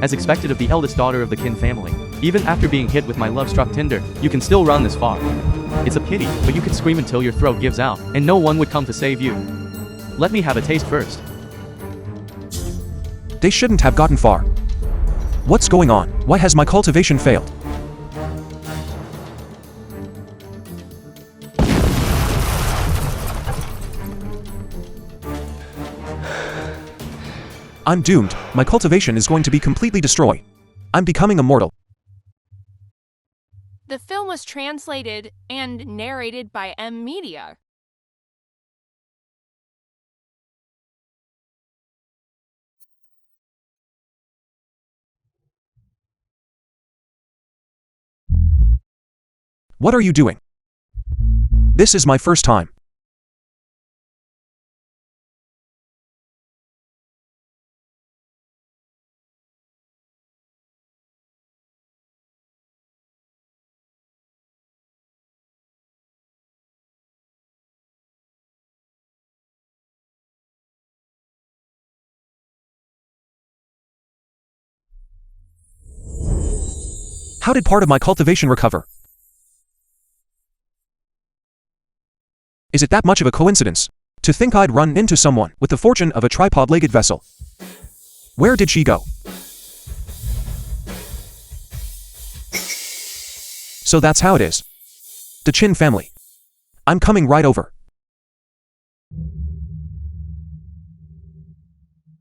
as expected of the eldest daughter of the kin family. Even after being hit with my love-struck tinder, you can still run this far. It's a pity, but you could scream until your throat gives out, and no one would come to save you. Let me have a taste first. They shouldn't have gotten far. What's going on? Why has my cultivation failed? I'm doomed. My cultivation is going to be completely destroyed. I'm becoming immortal. The film was translated and narrated by M Media. What are you doing? This is my first time. How did part of my cultivation recover? Is it that much of a coincidence? To think I'd run into someone with the fortune of a tripod-legged vessel. Where did she go? So that's how it is. The Chin family. I'm coming right over.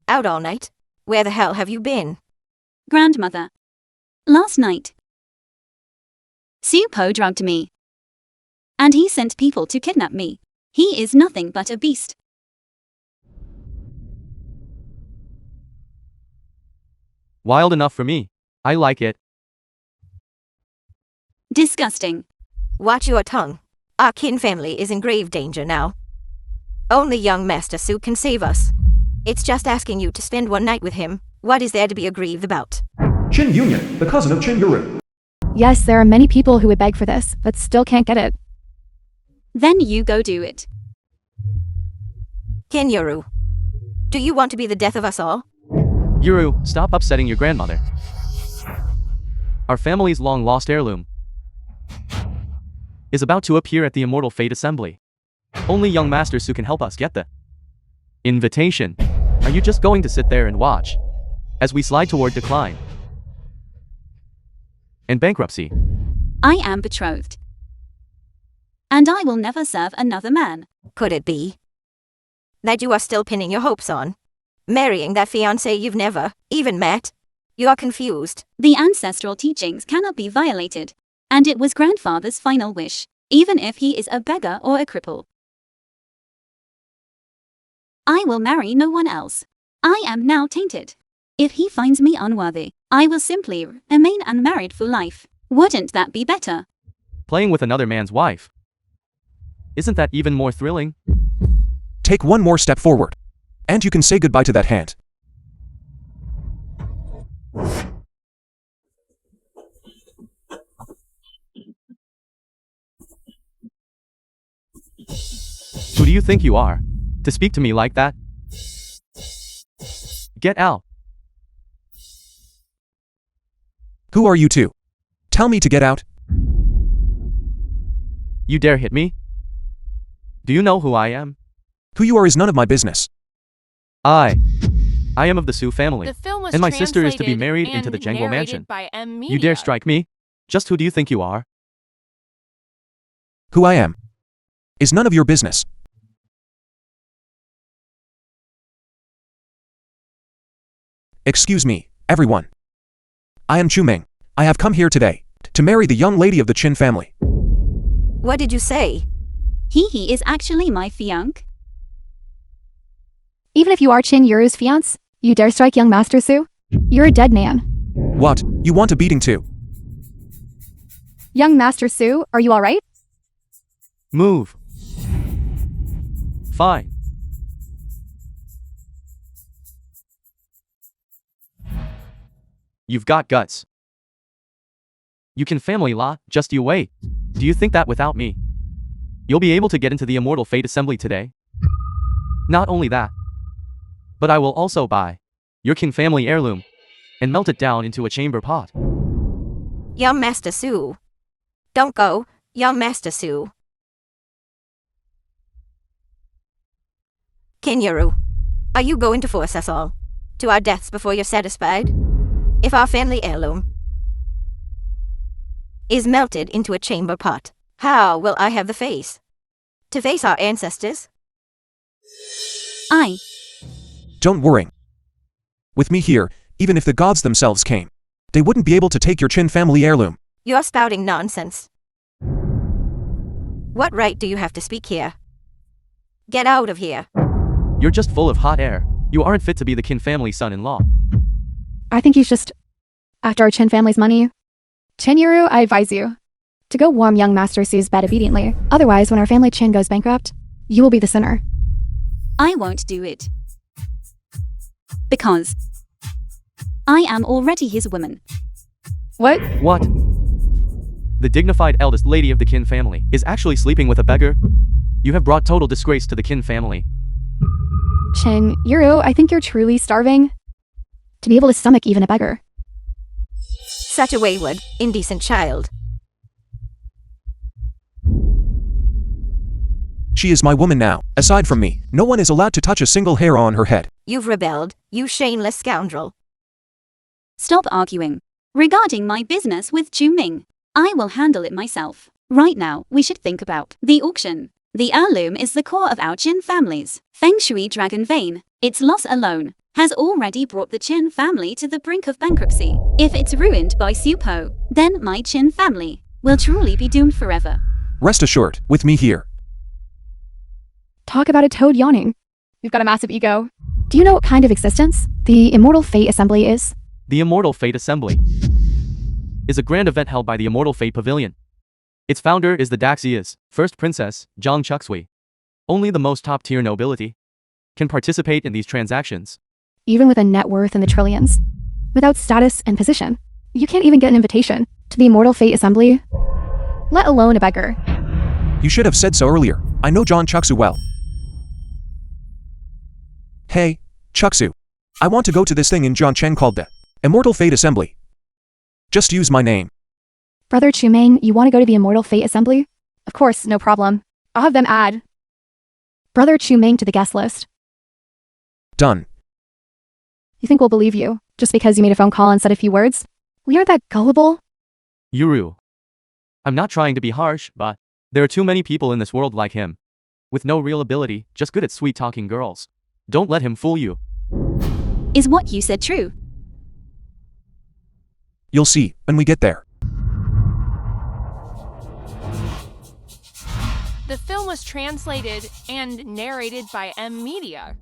Out all night? Where the hell have you been? Grandmother. Last night. Supo drugged me. And he sent people to kidnap me. He is nothing but a beast. Wild enough for me. I like it. Disgusting. Watch your tongue. Our kin family is in grave danger now. Only young Master Su can save us. It's just asking you to spend one night with him. What is there to be aggrieved about? Chin Union, the cousin of Chin Yuru. Yes, there are many people who would beg for this, but still can't get it. Then you go do it. Kin Yuru, do you want to be the death of us all? Yuru, stop upsetting your grandmother. Our family's long-lost heirloom is about to appear at the Immortal Fate Assembly. Only young Master Su can help us get the invitation. Are you just going to sit there and watch as we slide toward decline and bankruptcy? I am betrothed. And I will never serve another man. Could it be that you are still pinning your hopes on marrying that fiancé you've never even met? You are confused. The ancestral teachings cannot be violated, and it was grandfather's final wish, even if he is a beggar or a cripple. I will marry no one else. I am now tainted. If he finds me unworthy, I will simply remain unmarried for life. Wouldn't that be better? Playing with another man's wife. Isn't that even more thrilling? Take one more step forward, and you can say goodbye to that hand. Who do you think you are, to speak to me like that? Get out. Who are you two? Tell me to get out. You dare hit me? Do you know who I am? Who you are is none of my business. I am of the Su family, The film was and my sister is to be translated married and into the Jango narrated mansion. by M Media. You dare strike me? Just who do you think you are? Who I am is none of your business. Excuse me, everyone. I am Chu Ming. I have come here today to marry the young lady of the Chin family. What did you say? He is actually my fiancé. Even if you are Chin Yuru's fiancé, you dare strike young Master Su? You're a dead man. What, you want a beating too? Young Master Su, are you alright? Move. Fine. You've got guts. You can family law, just you wait. Do you think that without me, you'll be able to get into the Immortal Fate Assembly today? Not only that, but I will also buy your kin family heirloom. and melt it down into a chamber pot. Young Master Su. Don't go, young Master Su. Kinyaru, are you going to force us all to our deaths before you're satisfied? If our family heirloom is melted into a chamber pot, how will I have the face to face our ancestors? Don't worry. With me here, even if the gods themselves came, they wouldn't be able to take your Qin family heirloom. You're spouting nonsense. What right do you have to speak here? Get out of here. You're just full of hot air. You aren't fit to be the Qin family son-in-law. I think he's just after our Chin family's money. Chinyaru, I advise you to go warm young Master Su's bed obediently. Otherwise, when our family Chin goes bankrupt, you will be the sinner. I won't do it. Because I am already his woman. What? What? The dignified eldest lady of the Qin family is actually sleeping with a beggar? You have brought total disgrace to the Qin family. Chinyaru, I think you're truly starving to be able to stomach even a beggar. Such a wayward, indecent child. She is my woman now. Aside from me, no one is allowed to touch a single hair on her head. You've rebelled, you shameless scoundrel. Stop arguing. Regarding my business with Chu-Ming, I will handle it myself. Right now, we should think about the auction. The heirloom is the core of our Qin family's Feng Shui dragon vein. Its loss alone has already brought the Qin family to the brink of bankruptcy. If it's ruined by Su Po, then my Qin family will truly be doomed forever. Rest assured, with me here. Talk about a toad yawning. You've got a massive ego. Do you know what kind of existence the Immortal Fate Assembly is? The Immortal Fate Assembly is a grand event held by the Immortal Fate Pavilion. Its founder is the Daxia's first princess, Zhang Chuxui. Only the most top-tier nobility can participate in these transactions. Even with a net worth in the trillions, without status and position, you can't even get an invitation to the Immortal Fate Assembly, let alone a beggar. You should have said so earlier. I know John Chuxu well. Hey, Chuxu. I want to go to this thing in Zhongchen called the Immortal Fate Assembly. Just use my name. Brother Chu-Ming, you want to go to the Immortal Fate Assembly? Of course, no problem. I'll have them add Brother Chu-Ming to the guest list. Done. You think we'll believe you, just because you made a phone call and said a few words? We aren't that gullible. Yuru. I'm not trying to be harsh, but there are too many people in this world like him. With no real ability, just good at sweet-talking girls. Don't let him fool you. Is what you said true? You'll see, when we get there. The film was translated and narrated by M Media.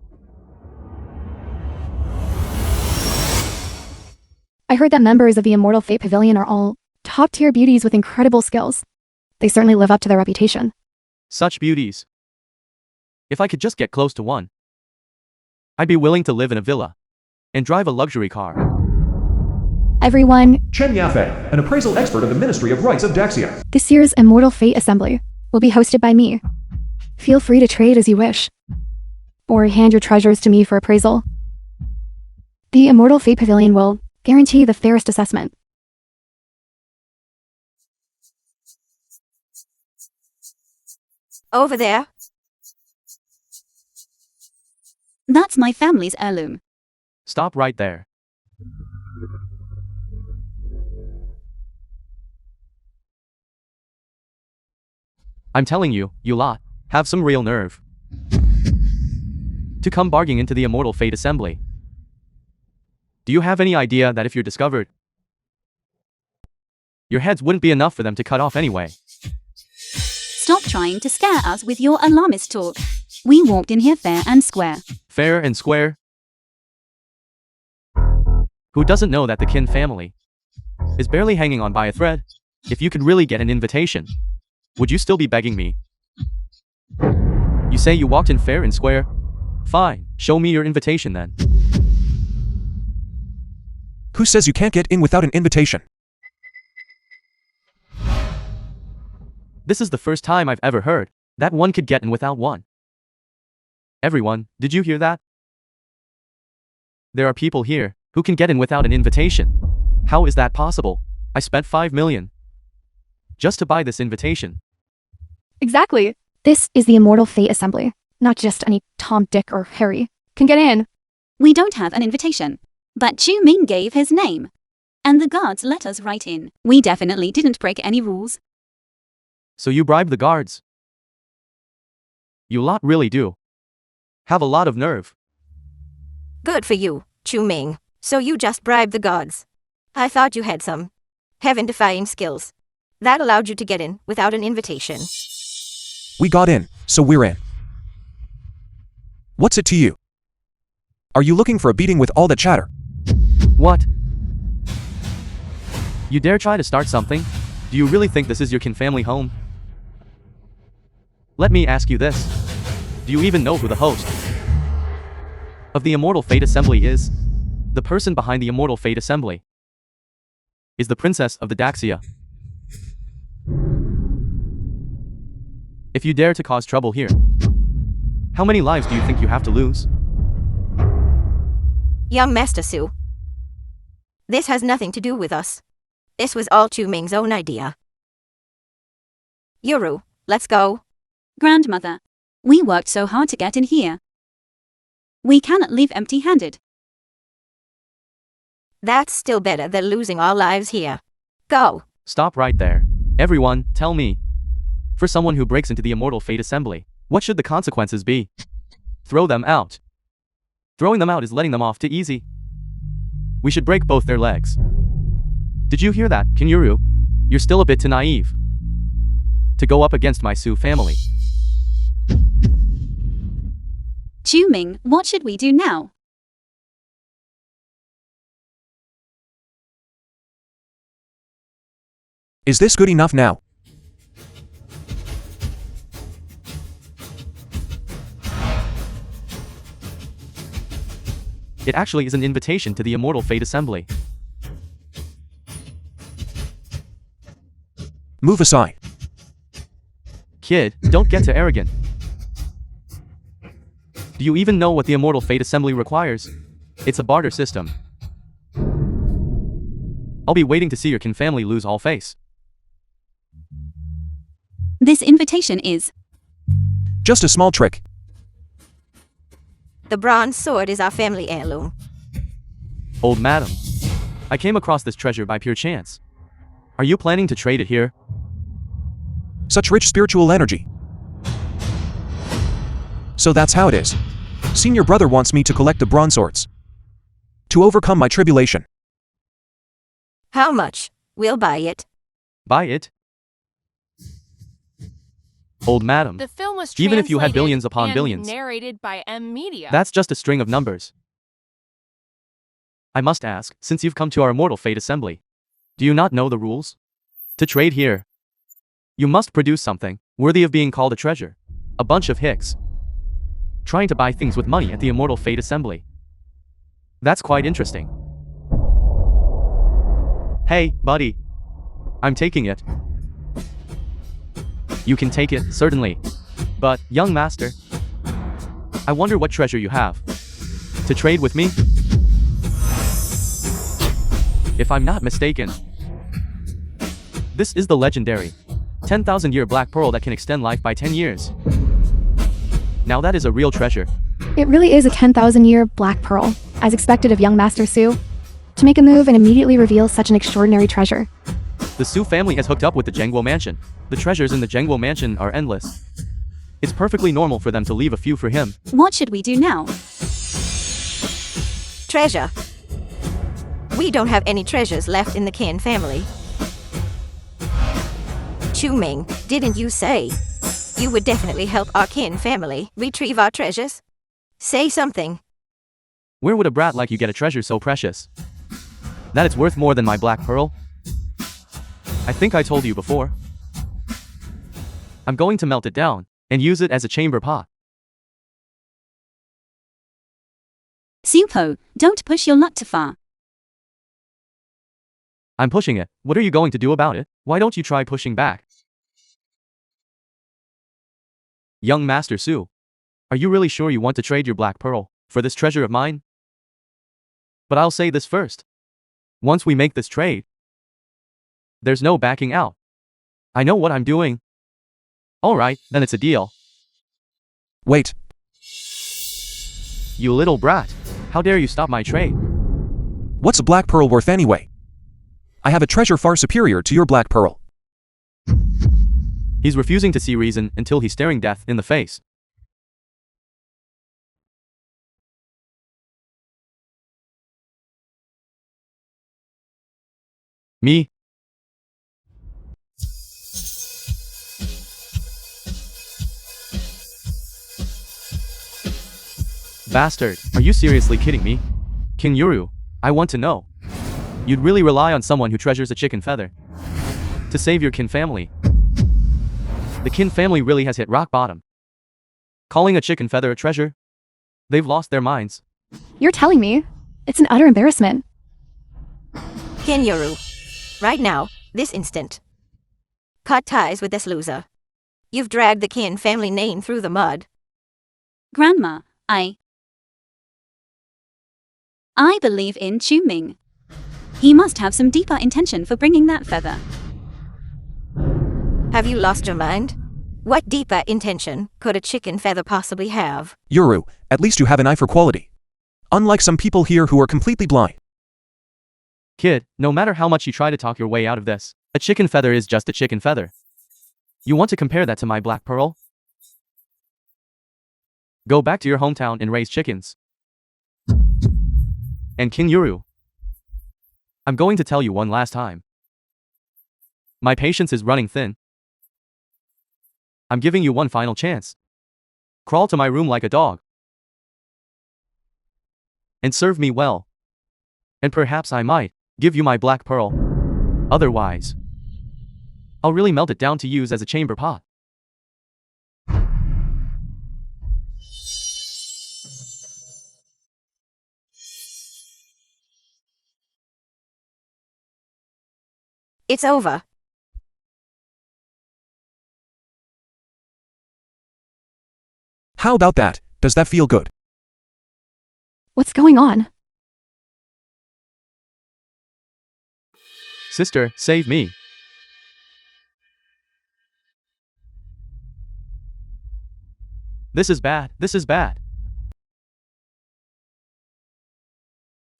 I heard that members of the Immortal Fate Pavilion are all top-tier beauties with incredible skills. They certainly live up to their reputation. Such beauties. If I could just get close to one, I'd be willing to live in a villa and drive a luxury car. Everyone, Chen Yafei, an appraisal expert of the Ministry of Rights of Daxia. this year's Immortal Fate Assembly will be hosted by me. Feel free to trade as you wish, or hand your treasures to me for appraisal. The Immortal Fate Pavilion will guarantee the fairest assessment. Over there. That's my family's heirloom. Stop right there. I'm telling you, you lot have some real nerve to come barging into the Immortal Fate Assembly. Do you have any idea that if you're discovered, your heads wouldn't be enough for them to cut off anyway? Stop trying to scare us with your alarmist talk. We walked in here fair and square. Fair and square? Who doesn't know that the Qin family is barely hanging on by a thread? If you could really get an invitation, would you still be begging me? You say you walked in fair and square? Fine, show me your invitation then. Who says you can't get in without an invitation? This is the first time I've ever heard that one could get in without one. Everyone, did you hear that? There are people here Who can get in without an invitation? How is that possible? I spent 5 million just to buy this invitation. Exactly. This is the Immortal Fate Assembly. Not just any Tom, Dick, or Harry can get in. We don't have an invitation. But Chu Ming gave his name. And the guards let us right in. We definitely didn't break any rules. So you bribed the guards? You lot really do have a lot of nerve. Good for you, Chu Ming. So you just bribed the gods. I thought you had some heaven-defying skills that allowed you to get in without an invitation. We got in, so we're in. What's it to you? Are you looking for a beating with all that chatter? What? You dare try to start something? Do you really think this is your kin family home? Let me ask you this. Do you even know who the host of the Immortal Fate Assembly is? The person behind the Immortal Fate Assembly is the Princess of the Daxia. If you dare to cause trouble here, how many lives do you think you have to lose? Young Master Su, this has nothing to do with us. This was all Chu Ming's own idea. Yuru, let's go. Grandmother, we worked so hard to get in here. We cannot leave empty-handed. That's still better than losing our lives here. Go. Stop right there. Everyone, tell me. For someone who breaks into the Immortal Fate Assembly, what should the consequences be? Throw them out. Throwing them out is letting them off too easy. We should break both their legs. Did you hear that, Kinyuru? You're still a bit too naive to go up against my Su family. Chu Ming, what should we do now? Is this good enough now? It actually is an invitation to the Immortal Fate Assembly. Move aside. Kid, don't get too arrogant. Do you even know what the Immortal Fate Assembly requires? It's a barter system. I'll be waiting to see your kin family lose all face. This invitation is Just a small trick. The bronze sword is our family heirloom. Old madam, I came across this treasure by pure chance. Are you planning to trade it here? Such rich spiritual energy. So that's how it is. Senior brother wants me to collect the bronze swords to overcome my tribulation. How much? We'll buy it. Buy it? Old madam, The film was even if you had translated billions upon and billions, narrated by M Media. that's just a string of numbers. I must ask, since you've come to our Immortal Fate Assembly, do you not know the rules? To trade here, you must produce something worthy of being called a treasure. A bunch of hicks trying to buy things with money at the Immortal Fate Assembly. That's quite interesting. Hey, buddy. I'm taking it. You can take it, certainly. But, young master, I wonder what treasure you have to trade with me? If I'm not mistaken, this is the legendary 10,000-year black pearl that can extend life by 10 years. Now that is a real treasure. It really is a 10,000-year black pearl, as expected of young Master Su. To make a move and immediately reveal such an extraordinary treasure. The Su family has hooked up with the Zhengguo mansion. The treasures in the Zhengguo mansion are endless. It's perfectly normal for them to leave a few for him. what should we do now? Treasure. We don't have any treasures left in the Kin family. Chu Ming, didn't you say you would definitely help our Kin family retrieve our treasures? Say something. Where would a brat like you get a treasure so precious that it's worth more than my black pearl? I think I told you before. I'm going to melt it down and use it as a chamber pot. Supo, don't push your luck too far. I'm pushing it. What are you going to do about it? Why don't you try pushing back? Young Master Su, are you really sure you want to trade your black pearl for this treasure of mine? But I'll say this first. Once we make this trade, there's no backing out. I know what I'm doing. Alright, then it's a deal. Wait. You little brat. How dare you stop my trade? What's a black pearl worth anyway? I have a treasure far superior to your black pearl. He's refusing to see reason until he's staring death in the face. Me? Bastard, are you seriously kidding me? King Yuru, I want to know. You'd really rely on someone who treasures a chicken feather to save your kin family. The kin family really has hit rock bottom. Calling a chicken feather a treasure? They've lost their minds. You're telling me it's an utter embarrassment. Kinyoru, right now, this instant. Cut ties with this loser. You've dragged the Kin family name through the mud. Grandma, I believe in Chuming. He must have some deeper intention for bringing that feather. Have you lost your mind? What deeper intention could a chicken feather possibly have? Yuru, at least you have an eye for quality. Unlike some people here who are completely blind. Kid, no matter how much you try to talk your way out of this, a chicken feather is just a chicken feather. You want to compare that to my black pearl? Go back to your hometown and raise chickens. And King Yuru, I'm going to tell you one last time. My patience is running thin. I'm giving you one final chance. Crawl to my room like a dog. And serve me well. And perhaps I might give you my black pearl. Otherwise, I'll really melt it down to use as a chamber pot. It's over. How about that? Does that feel good? What's going on? Sister, save me. This is bad. This is bad.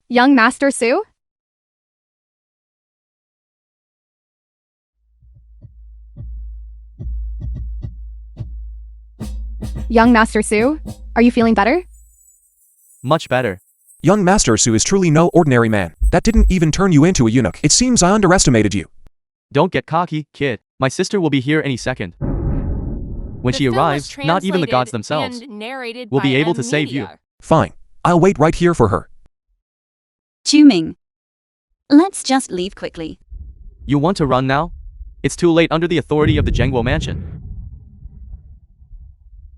Young Master Su? Young Master Su, are you feeling better? Much better. Young Master Su is truly no ordinary man. That didn't even turn you into a eunuch. It seems I underestimated you. Don't get cocky, kid. My sister will be here any second. When The she film was arrives, not even the gods translated themselves and narrated will by be able M to save you. Media. Fine. I'll wait right here for her. Chuming. Let's just leave quickly. You want to run now? It's too late under the authority of the Jengwo mansion.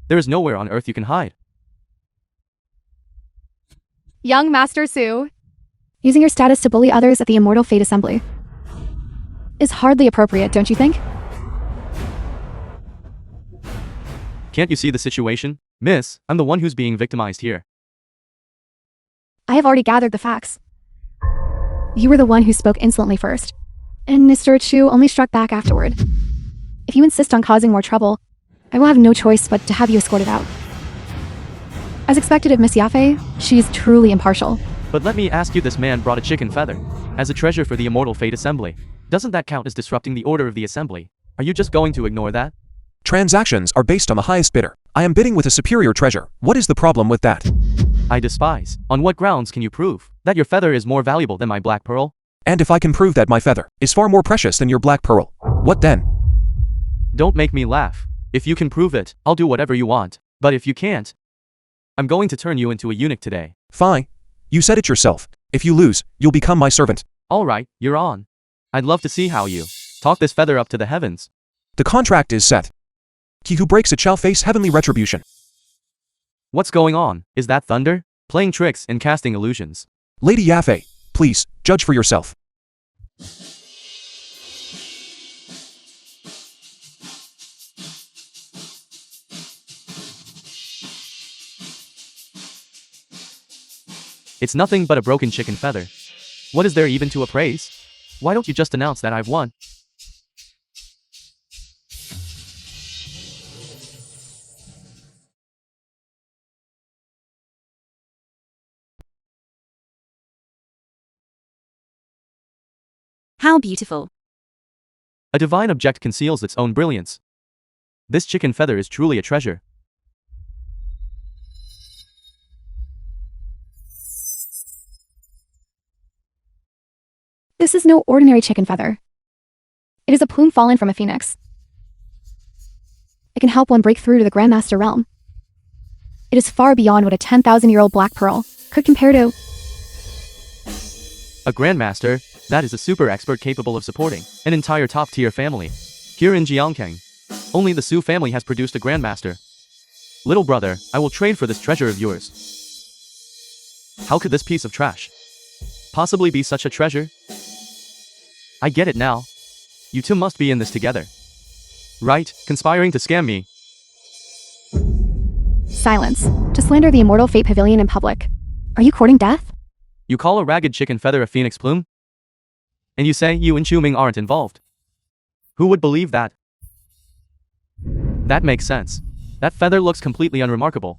There is nowhere on earth you can hide. Young Master Su, using your status to bully others at the Immortal Fate Assembly is hardly appropriate, don't you think? Can't you see the situation? Miss, I'm the one who's being victimized here. I have already gathered the facts. You were the one who spoke insolently first, and Mr. Chu only struck back afterward. If you insist on causing more trouble, I will have no choice but to have you escorted out. As expected of Miss Yafei, she is truly impartial. But let me ask you, this man brought a chicken feather as a treasure for the Immortal Fate Assembly. Doesn't that count as disrupting the order of the assembly? Are you just going to ignore that? Transactions are based on the highest bidder. I am bidding with a superior treasure. What is the problem with that? I despise. On what grounds can you prove that your feather is more valuable than my black pearl? And if I can prove that my feather is far more precious than your black pearl, what then? Don't make me laugh. If you can prove it, I'll do whatever you want. But if you can't, I'm going to turn you into a eunuch today. Fine. You said it yourself. If you lose, you'll become my servant. Alright, you're on. I'd love to see how you talk this feather up to the heavens. The contract is set. He who breaks it shall face heavenly retribution. What's going on? Is that thunder? Playing tricks and casting illusions. Lady Yafei, please, judge for yourself. It's nothing but a broken chicken feather. What is there even to appraise? Why don't you just announce that I've won? How beautiful. A divine object conceals its own brilliance. This chicken feather is truly a treasure. This is no ordinary chicken feather. It is a plume fallen from a phoenix. It can help one break through to the Grandmaster realm. It is far beyond what a 10,000-year-old black pearl could compare to. A Grandmaster, that is a super expert capable of supporting an entire top-tier family. Here in Jiangkang, only the Su family has produced a Grandmaster. Little brother, I will trade for this treasure of yours. How could this piece of trash possibly be such a treasure? I get it now. You two must be in this together. Right, conspiring to scam me. Silence. To slander the immortal Fate Pavilion in public. Are you courting death? You call a ragged chicken feather a phoenix plume? And you say you and Chu-Ming aren't involved. Who would believe that? That makes sense. That feather looks completely unremarkable.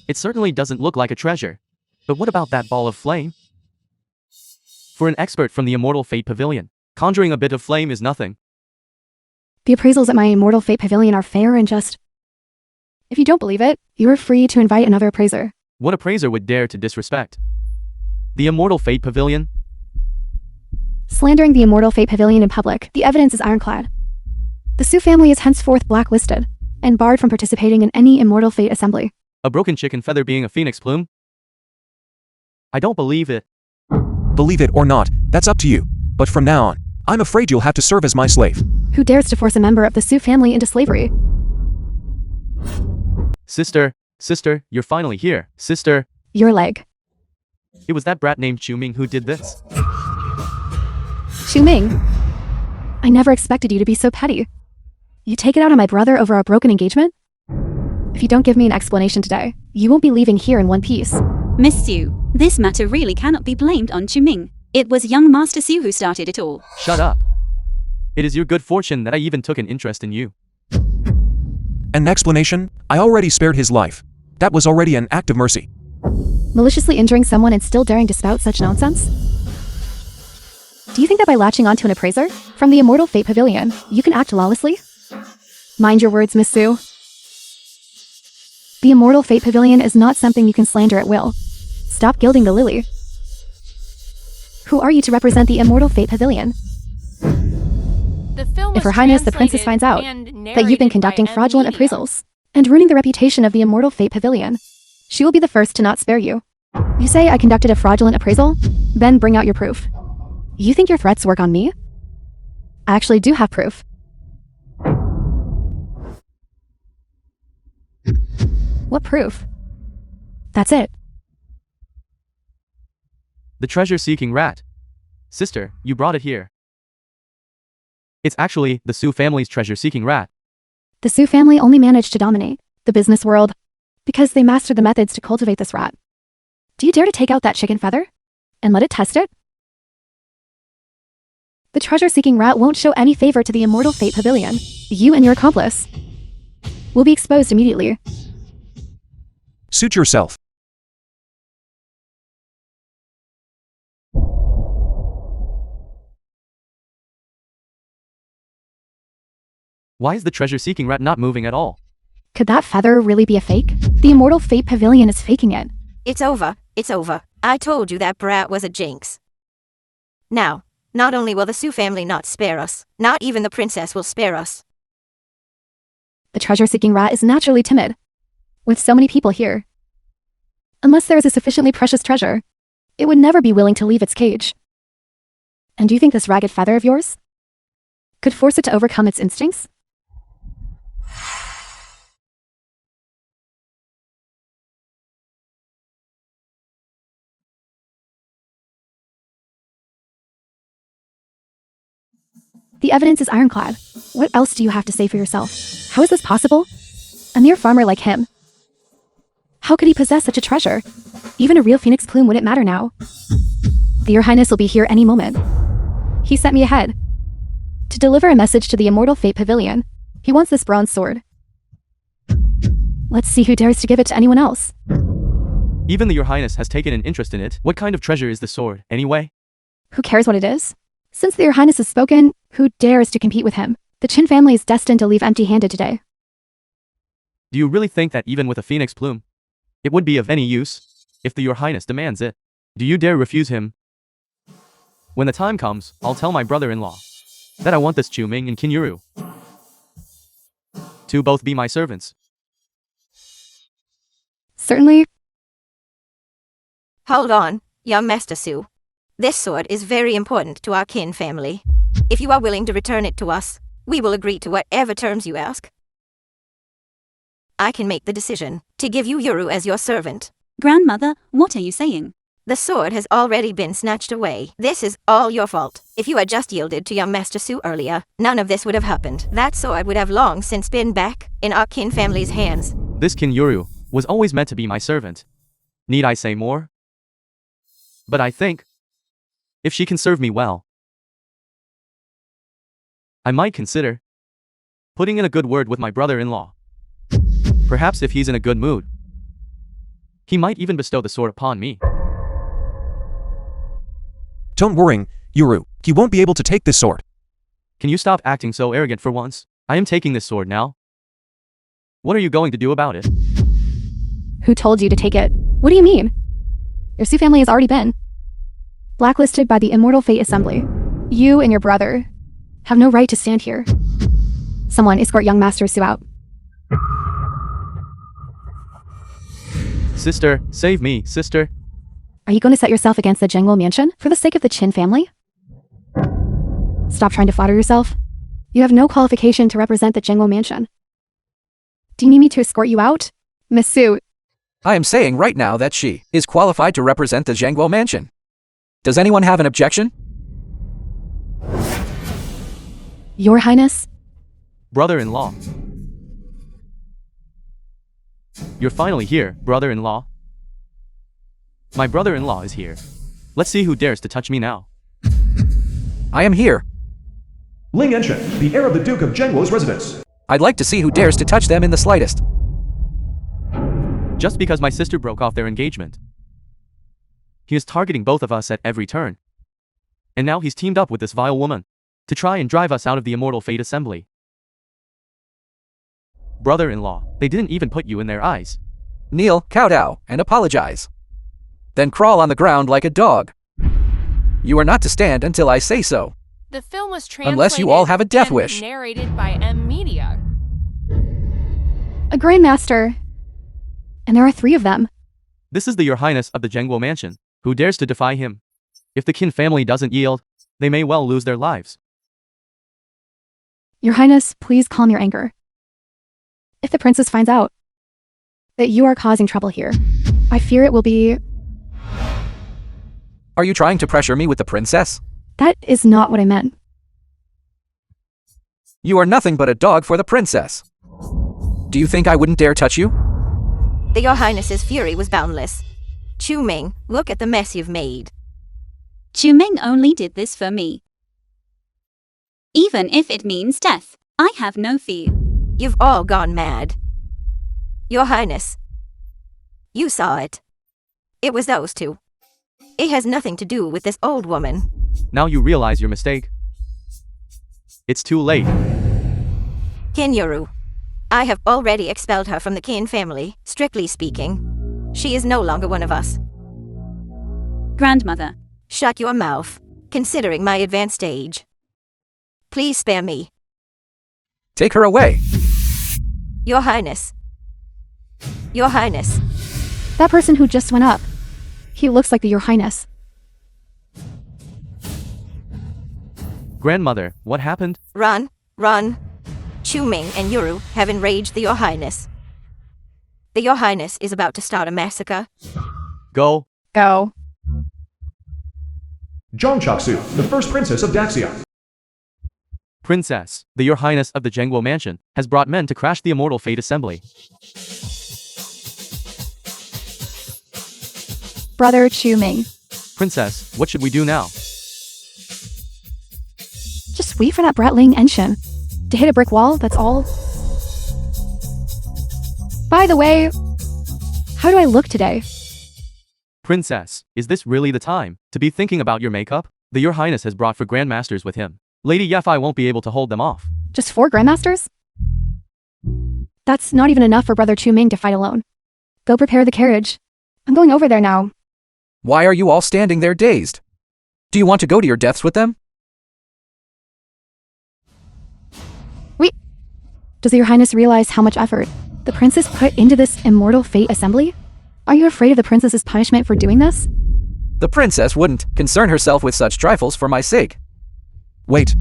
It certainly doesn't look like a treasure. But what about that ball of flame? For an expert from the Immortal Fate Pavilion, conjuring a bit of flame is nothing. The appraisals at my Immortal Fate Pavilion are fair and just. If you don't believe it, you are free to invite another appraiser. What appraiser would dare to disrespect the Immortal Fate Pavilion? Slandering the Immortal Fate Pavilion in public, the evidence is ironclad. The Su family is henceforth blacklisted and barred from participating in any Immortal Fate assembly. A broken chicken feather being a phoenix plume? I don't believe it. Believe it or not, that's up to you. But from now on, I'm afraid you'll have to serve as my slave. Who dares to force a member of the Su family into slavery? Sister, you're finally here. Sister. Your leg. It was that brat named Chu-Ming who did this. Chu-Ming. I never expected you to be so petty. You take it out on my brother over a broken engagement? If you don't give me an explanation today, you won't be leaving here in one piece. Miss Su, this matter really cannot be blamed on Chu-Ming. It was young Master Su who started it all. Shut up. It is your good fortune that I even took an interest in you. An explanation? I already spared his life. That was already an act of mercy. Maliciously injuring someone and still daring to spout such nonsense? Do you think that by latching onto an appraiser from the Immortal Fate Pavilion, you can act lawlessly? Mind your words, Miss Su. The Immortal Fate Pavilion is not something you can slander at will. Stop gilding the lily. Who are you to represent the Immortal Fate Pavilion? The film If was Her Highness the Princess translated finds out and that you've been narrated conducting by fraudulent M-Media. appraisals and ruining the reputation of the Immortal Fate Pavilion, she will be the first to not spare you. You say I conducted a fraudulent appraisal? Then bring out your proof. You think your threats work on me? I actually do have proof. What proof? That's it. The treasure-seeking rat. Sister, you brought it here. It's actually the Su family's treasure-seeking rat. The Su family only managed to dominate the business world because they mastered the methods to cultivate this rat. Do you dare to take out that chicken feather and let it test it? The treasure-seeking rat won't show any favor to the Immortal Fate Pavilion. You and your accomplice will be exposed immediately. Suit yourself. Why is the treasure-seeking rat not moving at all? Could that feather really be a fake? The Immortal Fate Pavilion is faking it. It's over. It's over. I told you that brat was a jinx. Now, not only will the Su family not spare us, not even the princess will spare us. The treasure-seeking rat is naturally timid. With so many people here. Unless there is a sufficiently precious treasure, it would never be willing to leave its cage. And do you think this ragged feather of yours could force it to overcome its instincts? The evidence is ironclad. What else do you have to say for yourself? How is this possible? A mere farmer like him. How could he possess such a treasure? Even a real phoenix plume wouldn't matter now. Your Highness will be here any moment. He sent me ahead to deliver a message to the Immortal Fate Pavilion. He wants this bronze sword. Let's see who dares to give it to anyone else. Even the Your Highness has taken an interest in it. What kind of treasure is the sword, anyway? Who cares what it is? Since the Your Highness has spoken, who dares to compete with him? The Qin family is destined to leave empty-handed today. Do you really think that even with a phoenix plume, it would be of any use if the Your Highness demands it? Do you dare refuse him? When the time comes, I'll tell my brother-in-law that I want this Chuming and Kinyuru to both be my servants. Certainly. Hold on, young Master Su. This sword is very important to our Qin family. If you are willing to return it to us, we will agree to whatever terms you ask. I can make the decision to give you Yuru as your servant. Grandmother, what are you saying? The sword has already been snatched away. This is all your fault. If you had just yielded to young Master Su earlier, none of this would have happened. That sword would have long since been back in our Qin family's hands. This Kinyuru was always meant to be my servant. Need I say more? But I think, if she can serve me well, I might consider putting in a good word with my brother-in-law. Perhaps if he's in a good mood, he might even bestow the sword upon me. Don't worry, Yuru. He won't be able to take this sword. Can you stop acting so arrogant for once? I am taking this sword now. What are you going to do about it? Who told you to take it? What do you mean? Your Su family has already been blacklisted by the Immortal Fate Assembly. You and your brother have no right to stand here. Someone escort young Master Su out. Sister, save me, sister. Are you going to set yourself against the Zhengguo mansion for the sake of the Qin family? Stop trying to flatter yourself. You have no qualification to represent the Zhengguo mansion. Do you need me to escort you out? Miss Su. I am saying right now that she is qualified to represent the Zhengguo mansion. Does anyone have an objection? Your Highness? Brother-in-law. You're finally here, brother-in-law. My brother-in-law is here. Let's see who dares to touch me now. I am here. Ling Enshin, the heir of the Duke of Zhengguo's residence. I'd like to see who dares to touch them in the slightest. Just because my sister broke off their engagement. He is targeting both of us at every turn. And now he's teamed up with this vile woman to try and drive us out of the Immortal Fate Assembly. Brother-in-law, they didn't even put you in their eyes. Kneel, kowtow, and apologize. Then crawl on the ground like a dog. You are not to stand until I say so. The film was translated Unless you all have a death and wish. narrated by M Media. A Grandmaster. And there are 3 of them. This is the Your Highness of the Zhengguo mansion. Who dares to defy him? If the Qin family doesn't yield, they may well lose their lives. Your Highness, please calm your anger. If the princess finds out that you are causing trouble here, I fear it will be... Are you trying to pressure me with the princess? That is not what I meant. You are nothing but a dog for the princess. Do you think I wouldn't dare touch you? Your Highness's fury was boundless. Chuming, look at the mess you've made. Chuming only did this for me. Even if it means death, I have no fear. You've all gone mad. Your Highness. You saw it. It was those 2. It has nothing to do with this old woman. Now you realize your mistake. It's too late. Kinyuru. I have already expelled her from the Qin family, strictly speaking. She is no longer one of us. Grandmother. Shut your mouth, considering my advanced age. Please spare me. Take her away. Your Highness. Your Highness. That person who just went up. He looks like the Your Highness. Grandmother, what happened? Run, run. Chuming and Yuru have enraged the Your Highness. The Your Highness is about to start a massacre. Go. Go. Zhang Chaksu, the first princess of Daxia. Princess, the Your Highness of the Zhengguo mansion, has brought men to crash the Immortal Fate Assembly. brother Chu Ming. Princess, what should we do now? Just wait for that brat Ling Enshin to hit a brick wall, that's all. By the way, how do I look today? Princess, is this really the time to be thinking about your makeup? The Your Highness has brought 4 grandmasters with him. Lady Yefei won't be able to hold them off. Just 4 grandmasters? That's not even enough for brother Chu Ming to fight alone. Go prepare the carriage. I'm going over there now. Why are you all standing there dazed? Do you want to go to your deaths with them? Wait. Does your highness realize how much effort the princess put into this immortal fate assembly? Are you afraid of the princess's punishment for doing this? The princess wouldn't concern herself with such trifles for my sake. Wait.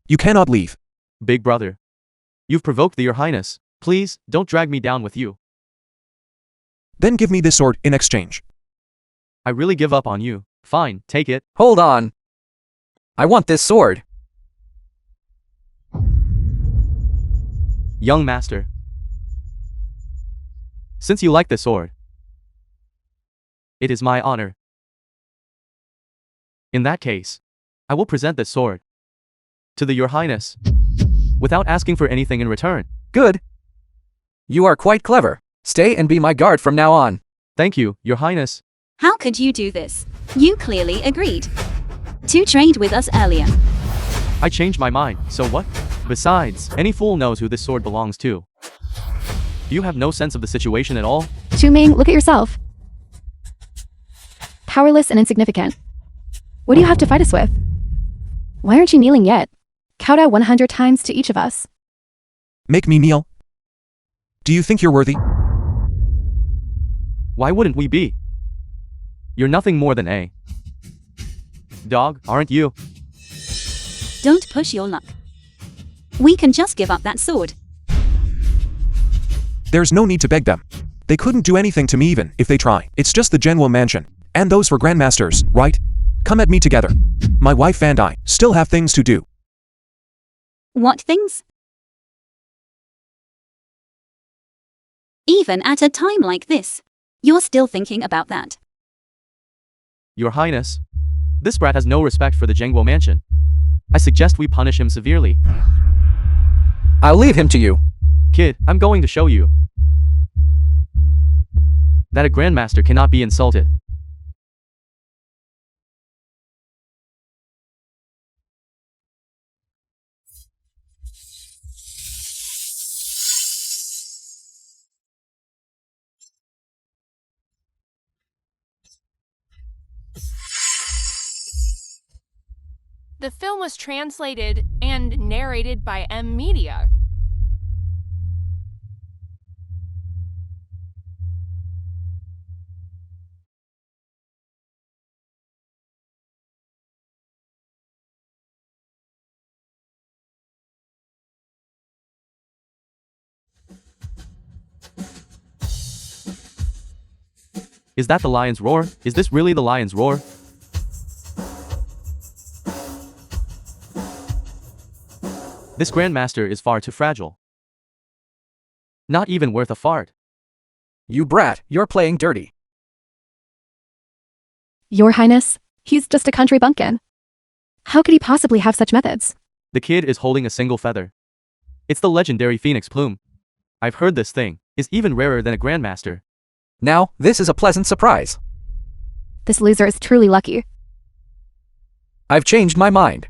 You cannot leave. Big brother. You've provoked the Your Highness. Please, don't drag me down with you. Then give me this sword in exchange. I really give up on you. Fine, take it. Hold on. I want this sword. Young master. Since you like the sword, it is my honor. In that case, I will present this sword to the Your Highness without asking for anything in return. Good. You are quite clever. Stay and be my guard from now on. Thank you, Your Highness. How could you do this? You clearly agreed to trade with us earlier. I changed my mind, so what? Besides, any fool knows who this sword belongs to. You have no sense of the situation at all? Chu Ming, look at yourself. Powerless and insignificant. What do you have to fight us with? Why aren't you kneeling yet? Count out 100 times to each of us. Make me kneel. Do you think you're worthy? Why wouldn't we be? You're nothing more than a dog, aren't you? Don't push your luck. We can just give up that sword. There's no need to beg them. They couldn't do anything to me even if they try. It's just the Genwo mansion. And those 4 grandmasters, right? Come at me together. My wife and I still have things to do. What things? Even at a time like this, you're still thinking about that. Your Highness, this brat has no respect for the Jengwo mansion. I suggest we punish him severely. I'll leave him to you. Kid, I'm going to show you that a grandmaster cannot be insulted. The film was translated and narrated by M Media. Is that the lion's roar? Is this really the lion's roar? This grandmaster is far too fragile. Not even worth a fart. You brat, you're playing dirty. Your Highness, he's just a country bumpkin. How could he possibly have such methods? The kid is holding a single feather. It's the legendary phoenix plume. I've heard this thing is even rarer than a grandmaster. Now, this is a pleasant surprise. This loser is truly lucky. I've changed my mind.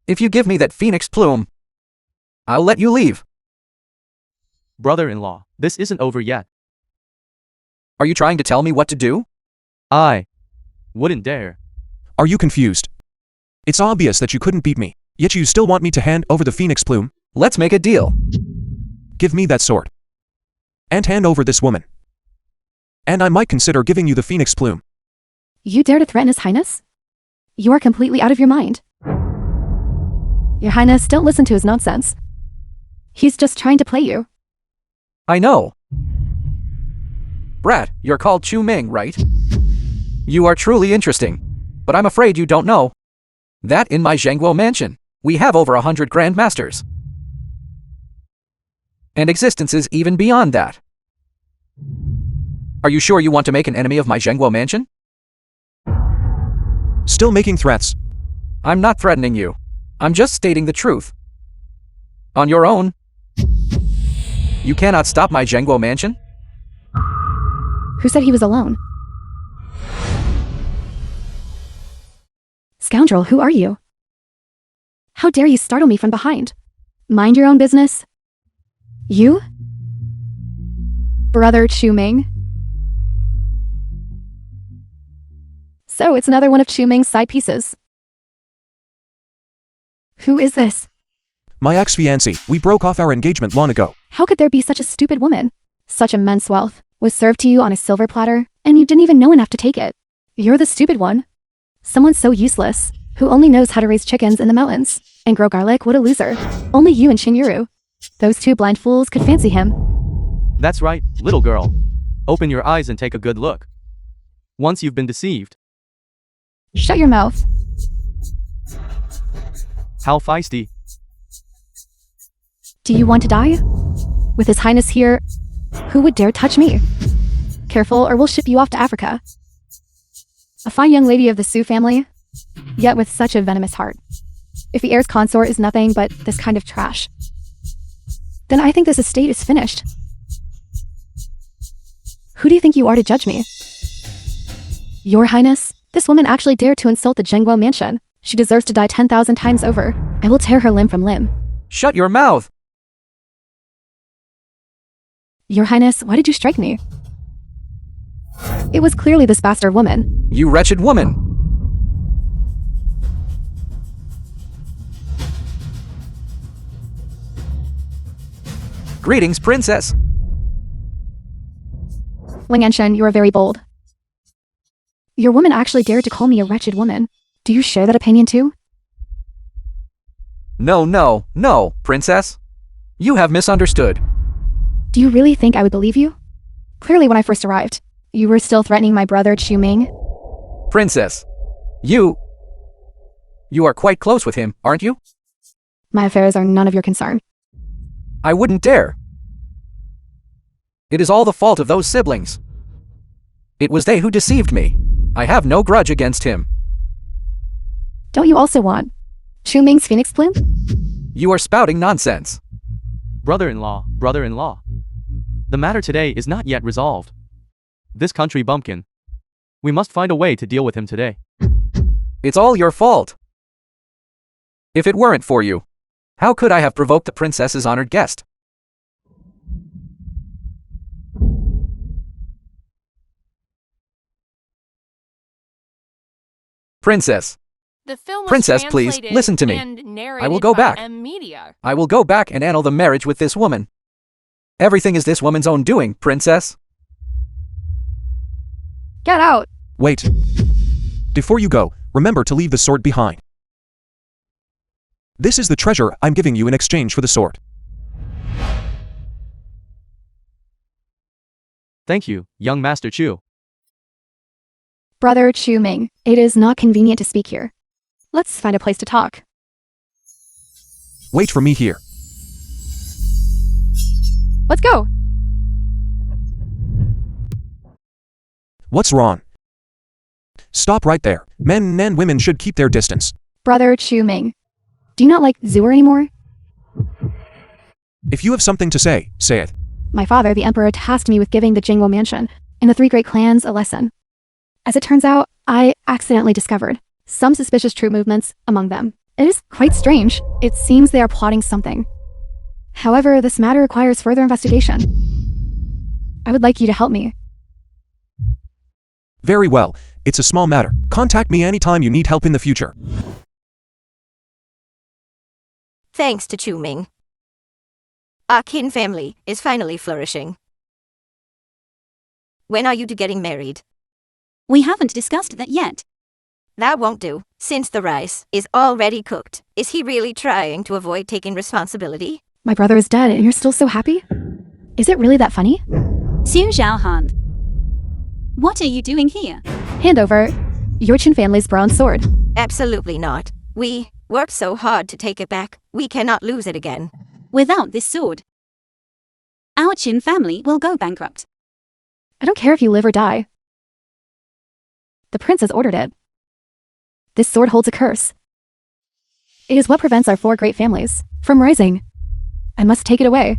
If you give me that phoenix plume, I'll let you leave. Brother-in-law, this isn't over yet. Are you trying to tell me what to do? I wouldn't dare. Are you confused? It's obvious that you couldn't beat me, yet you still want me to hand over the phoenix plume? Let's make a deal. Give me that sword. And hand over this woman. And I might consider giving you the phoenix plume. You dare to threaten His Highness? You are completely out of your mind. Your Highness, don't listen to his nonsense. He's just trying to play you. I know. Brat, you're called Chu Ming, right? You are truly interesting, but I'm afraid you don't know that in my Zhengguo mansion, we have over 100 grandmasters. And existences even beyond that. Are you sure you want to make an enemy of my Zhengguo mansion? Still making threats. I'm not threatening you. I'm just stating the truth. On your own. You cannot stop my Zhengguo mansion? Who said he was alone? Scoundrel, who are you? How dare you startle me from behind? Mind your own business. You? Brother Chu Ming? So it's another one of Chu Ming's side pieces. Who is this? My ex-fiancé. We broke off our engagement long ago. How could there be such a stupid woman? Such immense wealth was served to you on a silver platter, and you didn't even know enough to take it. You're the stupid one. Someone so useless, who only knows how to raise chickens in the mountains and grow garlic. What a loser. Only you and Xingyuru. Those two blind fools could fancy him. That's right, little girl. Open your eyes and take a good look. Once you've been deceived. Shut your mouth. How feisty. Do you want to die? With His Highness here, who would dare touch me? Careful, or we'll ship you off to Africa. A fine young lady of the Su family, yet with such a venomous heart. If the heir's consort is nothing but this kind of trash, then I think this estate is finished. Who do you think you are to judge me? Your Highness, this woman actually dared to insult the Zhengguo mansion. She deserves to die 10,000 times over. I will tear her limb from limb. Shut your mouth! Your Highness, why did you strike me? It was clearly this bastard woman. You wretched woman! Greetings, princess! Ling Enshen, you are very bold. Your woman actually dared to call me a wretched woman. Do you share that opinion too? No, princess. You have misunderstood. Do you really think I would believe you? Clearly when I first arrived, you were still threatening my brother Chu Ming. Princess, you are quite close with him, aren't you? My affairs are none of your concern. I wouldn't dare. It is all the fault of those siblings. It was they who deceived me. I have no grudge against him. Don't you also want Chu Ming's phoenix plume? You are spouting nonsense. Brother-in-law, brother-in-law. The matter today is not yet resolved. This country bumpkin. We must find a way to deal with him today. It's all your fault. If it weren't for you, how could I have provoked the princess's honored guest? Princess. The film was Princess, please, translated listen to me. and narrated I will go by back. M-Media. I will go back and annul the marriage with this woman. Everything is this woman's own doing, princess. Get out! Wait. Before you go, remember to leave the sword behind. This is the treasure I'm giving you in exchange for the sword. Thank you, young Master Chu. Brother Chu Ming, it is not convenient to speak here. Let's find a place to talk. Wait for me here. Let's go! What's wrong? Stop right there. Men and women should keep their distance. Brother Chu Ming, do you not like Zooer anymore? If you have something to say, say it. My father, the Emperor, tasked me with giving the Jingwo Mansion and the three great clans a lesson. As it turns out, I accidentally discovered some suspicious troop movements among them. It is quite strange. It seems they are plotting something. However, this matter requires further investigation. I would like you to help me. Very well. It's a small matter. Contact me anytime you need help in the future. Thanks to Chu Ming. Our Qin family is finally flourishing. When are you two getting married? We haven't discussed that yet. That won't do, since the rice is already cooked. Is he really trying to avoid taking responsibility? My brother is dead and you're still so happy? Is it really that funny? Xu Xiaohan. What are you doing here? Hand over your Qin family's bronze sword. Absolutely not. We worked so hard to take it back, we cannot lose it again. Without this sword, our Qin family will go bankrupt. I don't care if you live or die. The princess ordered it. This sword holds a curse. It is what prevents our 4 great families from rising. I must take it away.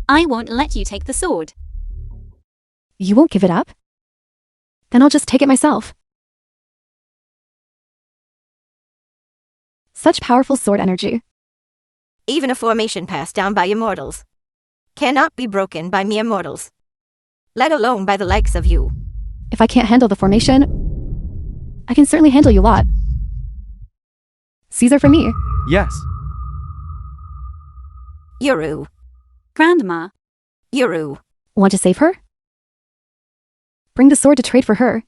I won't let you take the sword. You won't give it up? Then I'll just take it myself. Such powerful sword energy. Even a formation passed down by immortals cannot be broken by mere mortals, let alone by the likes of you. If I can't handle the formation, I can certainly handle you lot. Caesar for me. Yes. Yuru. Grandma, Yuru. Want to save her? Bring the sword to trade for her.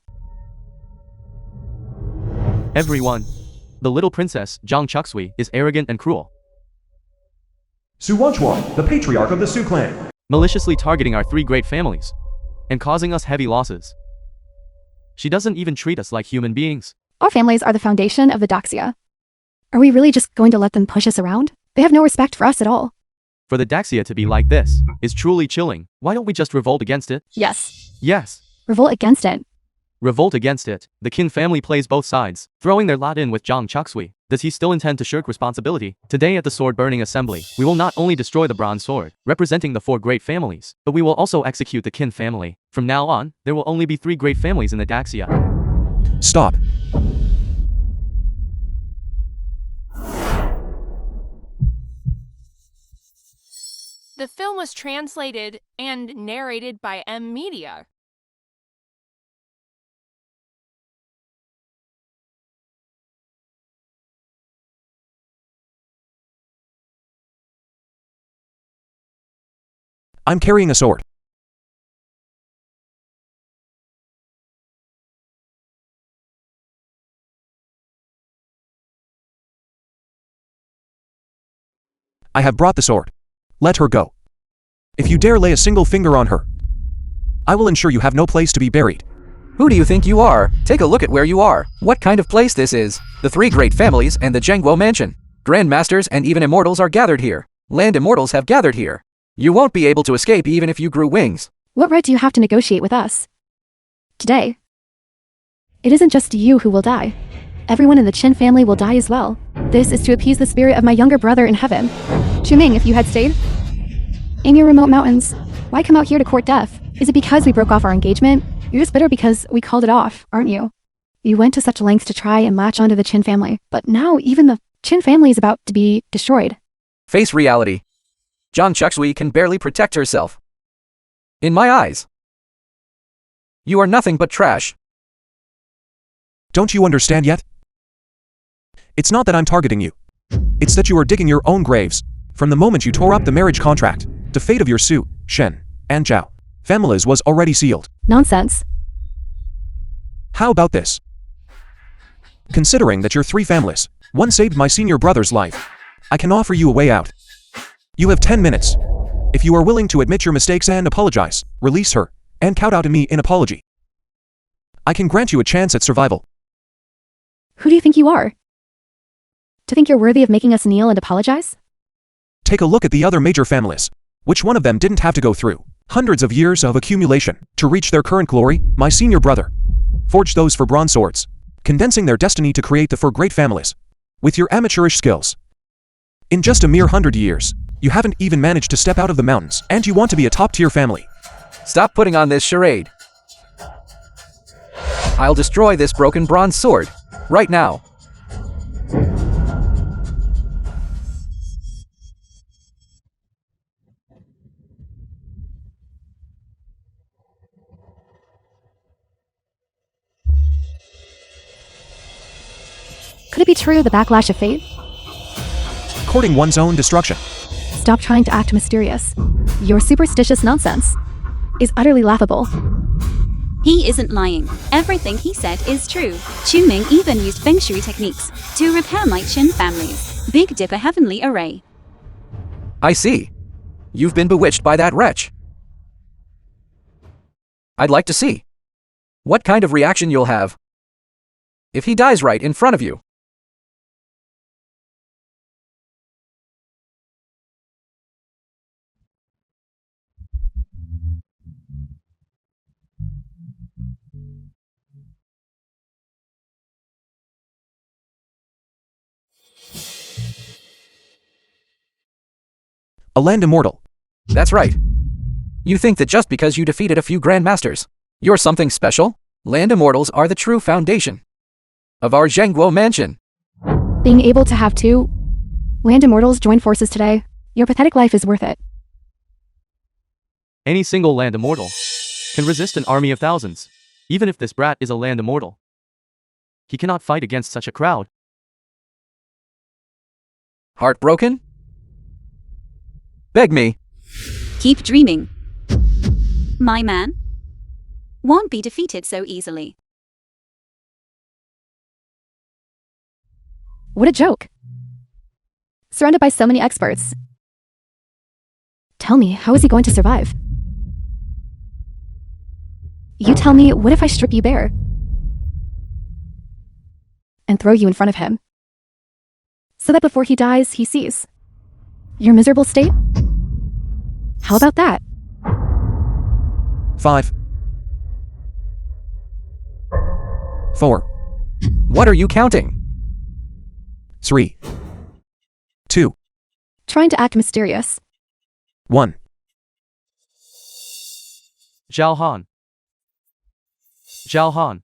Everyone. The little princess, Zhang Chuxui, is arrogant and cruel, Su Wanchuan, the patriarch of the Su clan. maliciously targeting our 3 great families and causing us heavy losses. She doesn't even treat us like human beings. Our families are the foundation of the Daxia. Are we really just going to let them push us around? They have no respect for us at all. For the Daxia to be like this is truly chilling. Why don't we just revolt against it? Yes. Yes. Revolt against it. Revolt against it. The Qin family plays both sides, throwing their lot in with Zhang Chuxui. Does he still intend to shirk responsibility? Today at the sword burning assembly, we will not only destroy the bronze sword, representing the 4 great families, but we will also execute the Qin family. From now on, there will only be 3 great families in the Daxia. Stop. The film was translated and narrated by Media. I'm carrying a sword. I have brought the sword. Let her go. If you dare lay a single finger on her, I will ensure you have no place to be buried. Who do you think you are? Take a look at where you are. What kind of place this is? The 3 great families and the Zhengguo mansion. Grandmasters and even immortals are gathered here. Land immortals have gathered here. You won't be able to escape even if you grew wings. What right do you have to negotiate with us? Today, it isn't just you who will die. Everyone in the Qin family will die as well. This is to appease the spirit of my younger brother in heaven. Ming, if you had stayed in your remote mountains, why come out here to court death? Is it because we broke off our engagement? You're just bitter because we called it off, aren't you? You went to such lengths to try and latch onto the Qin family, but now even the Qin family is about to be destroyed. Face reality. Zhang Chuxui can barely protect herself. In my eyes, you are nothing but trash. Don't you understand yet? It's not that I'm targeting you. It's that you are digging your own graves. From the moment you tore up the marriage contract, the fate of your Su, Shen, and Zhao families was already sealed. Nonsense. How about this? Considering that your 3 families, one saved my senior brother's life, I can offer you a way out. You have 10 minutes. If you are willing to admit your mistakes and apologize, release her, and kowtow to me in apology, I can grant you a chance at survival. Who do you think you are? To think you're worthy of making us kneel and apologize? Take a look at the other major families. Which one of them didn't have to go through hundreds of years of accumulation to reach their current glory? My senior brother forged those for bronze swords, condensing their destiny to create the 4 great families. With your amateurish skills, in just a mere 100 years, you haven't even managed to step out of the mountains, and you want to be a top-tier family. Stop putting on this charade. I'll destroy this broken bronze sword, right now. Could it be true, the backlash of fate? Courting one's own destruction. Stop trying to act mysterious. Your superstitious nonsense is utterly laughable. he isn't lying. Everything he said is true. Ming even used feng shui techniques to repair my Qin family's Big Dipper heavenly array. I see. You've been bewitched by that wretch. I'd like to see what kind of reaction you'll have if he dies right in front of you. A land immortal. That's right. You think that just because you defeated a few grandmasters, you're something special? Land immortals are the true foundation of our Zhengguo mansion. Being able to have two land immortals join forces today, your pathetic life is worth it. Any single land immortal can resist an army of thousands, even if this brat is a land immortal. He cannot fight against such a crowd. Heartbroken? Beg me. Keep dreaming. My man won't be defeated so easily. What a joke. Surrounded by so many experts. Tell me, how is he going to survive? You tell me, what if I strip you bare and throw you in front of him, so that before he dies, he sees your miserable state? How about that? 5. 4. What are you counting? 3. 2. Trying to act mysterious. 1. Zhao Han. Zhao Han.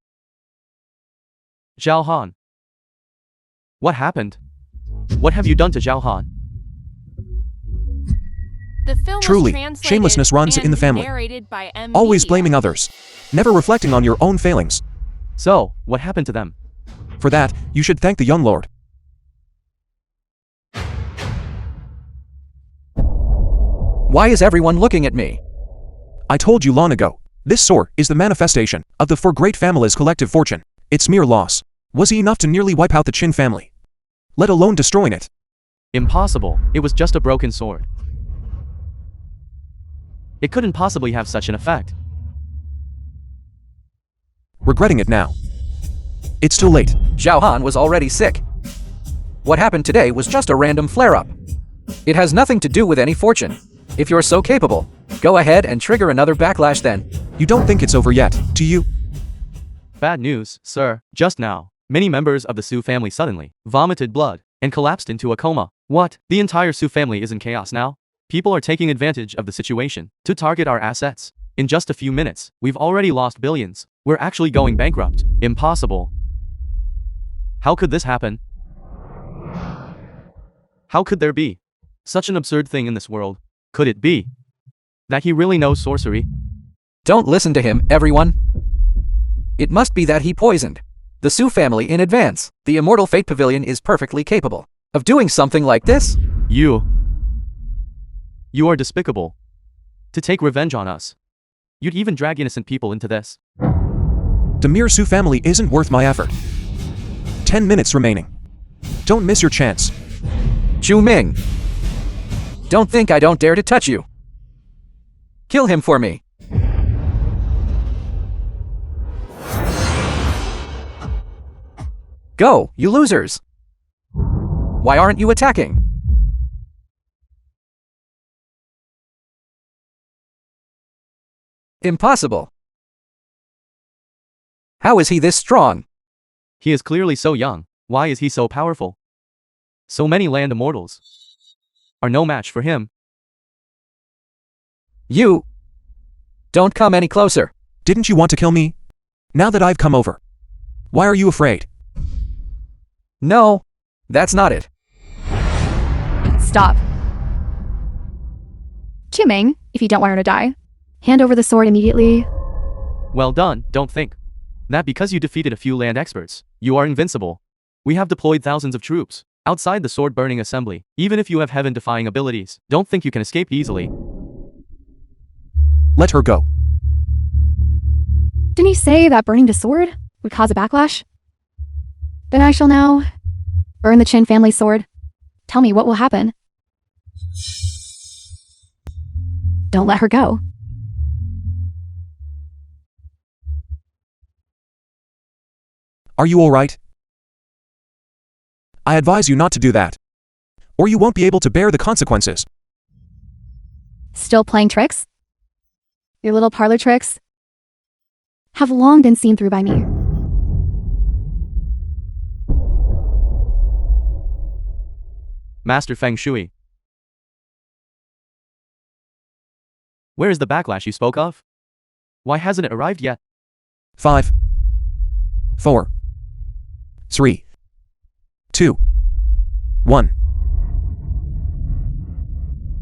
Zhao Han. What happened? What have you done to Zhao Han? The film Truly, was translated shamelessness runs in the and family. narrated by Always Media. blaming others. Never reflecting on your own failings. So, what happened to them? For that, you should thank the young lord. Why is everyone looking at me? I told you long ago. This sword is the manifestation of the four great families' collective fortune. Its mere loss was enough to nearly wipe out the Qin family, let alone destroying it. Impossible. It was just a broken sword. It couldn't possibly have such an effect. Regretting it now. It's too late. Zhao Han was already sick. What happened today was just a random flare-up. It has nothing to do with any fortune. If you're so capable, go ahead and trigger another backlash then. You don't think it's over yet, do you? Bad news, sir. Just now, many members of the Su family suddenly vomited blood and collapsed into a coma. What? The entire Su family is in chaos now? People are taking advantage of the situation to target our assets. In just a few minutes, we've already lost billions. We're actually going bankrupt. Impossible. How could this happen? How could there be such an absurd thing in this world? Could it be that he really knows sorcery? Don't listen to him, everyone. It must be that he poisoned the Su family in advance. The Immortal Fate Pavilion is perfectly capable of doing something like this. You are despicable. To take revenge on us. You'd even drag innocent people into this. The mere Su family isn't worth my effort. 10 minutes remaining. Don't miss your chance. Zhu Ming. Don't think I don't dare to touch you. Kill him for me. Go, you losers. Why aren't you attacking? Impossible. How is he this strong? He is clearly so young. Why is he so powerful? So many land immortals are no match for him. You don't come any closer. Didn't you want to kill me? Now that I've come over, why are you afraid? No, that's not it. Stop. Qiming, if you don't want her to die, hand over the sword immediately. Well done, don't think that because you defeated a few land experts, you are invincible. We have deployed thousands of troops outside the sword-burning assembly. Even if you have heaven-defying abilities, don't think you can escape easily. Let her go. Didn't he say that burning the sword would cause a backlash? Then I shall now burn the Qin family sword. Tell me what will happen. Don't let her go. Are you all right? I advise you not to do that, or you won't be able to bear the consequences. Still playing tricks? Your little parlor tricks have long been seen through by me. Master Feng Shui. Where is the backlash you spoke of? Why hasn't it arrived yet? 5, 4, 3, 2, 1.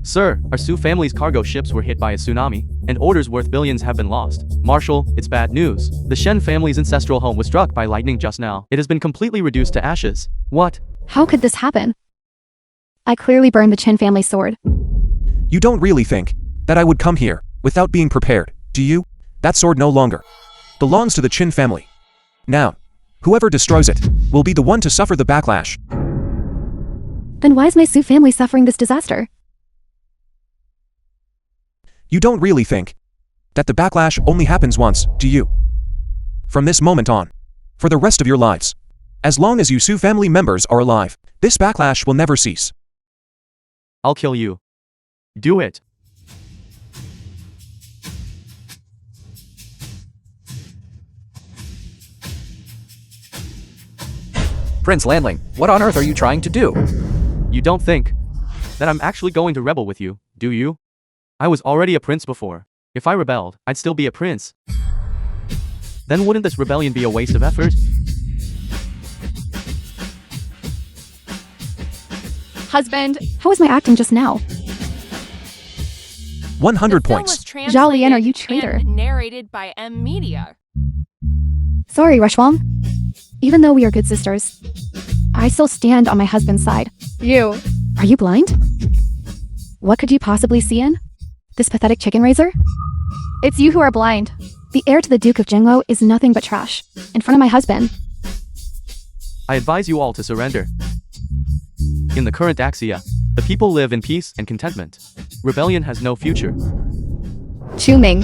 Sir, our Sioux family's cargo ships were hit by a tsunami, and orders worth billions have been lost. Marshal, it's bad news. The Shen family's ancestral home was struck by lightning just now. It has been completely reduced to ashes. What? How could this happen? I clearly burned the Chin family sword. You don't really think that I would come here without being prepared, do you? That sword no longer belongs to the Chin family. Now, whoever destroys it will be the one to suffer the backlash. Then why is my Sioux family suffering this disaster? You don't really think that the backlash only happens once, do you? From this moment on, for the rest of your lives, as long as you Sioux family members are alive, this backlash will never cease. I'll kill you. Do it. Prince Landling, what on earth are you trying to do? You don't think that I'm actually going to rebel with you, do you? I was already a prince before. If I rebelled, I'd still be a prince. Then wouldn't this rebellion be a waste of effort? Husband, how was my acting just now? 100 The film points. was translated Jolien, are you traitor? and narrated by M Media. Sorry, Rushwong. Even though we are good sisters, I still stand on my husband's side. Are you blind? What could you possibly see in this pathetic chicken raiser? It's you who are blind. The heir to the Duke of Jinglo is nothing but trash in front of my husband. I advise you all to surrender. In the current Axia, the people live in peace and contentment. Rebellion has no future. Chu Ming,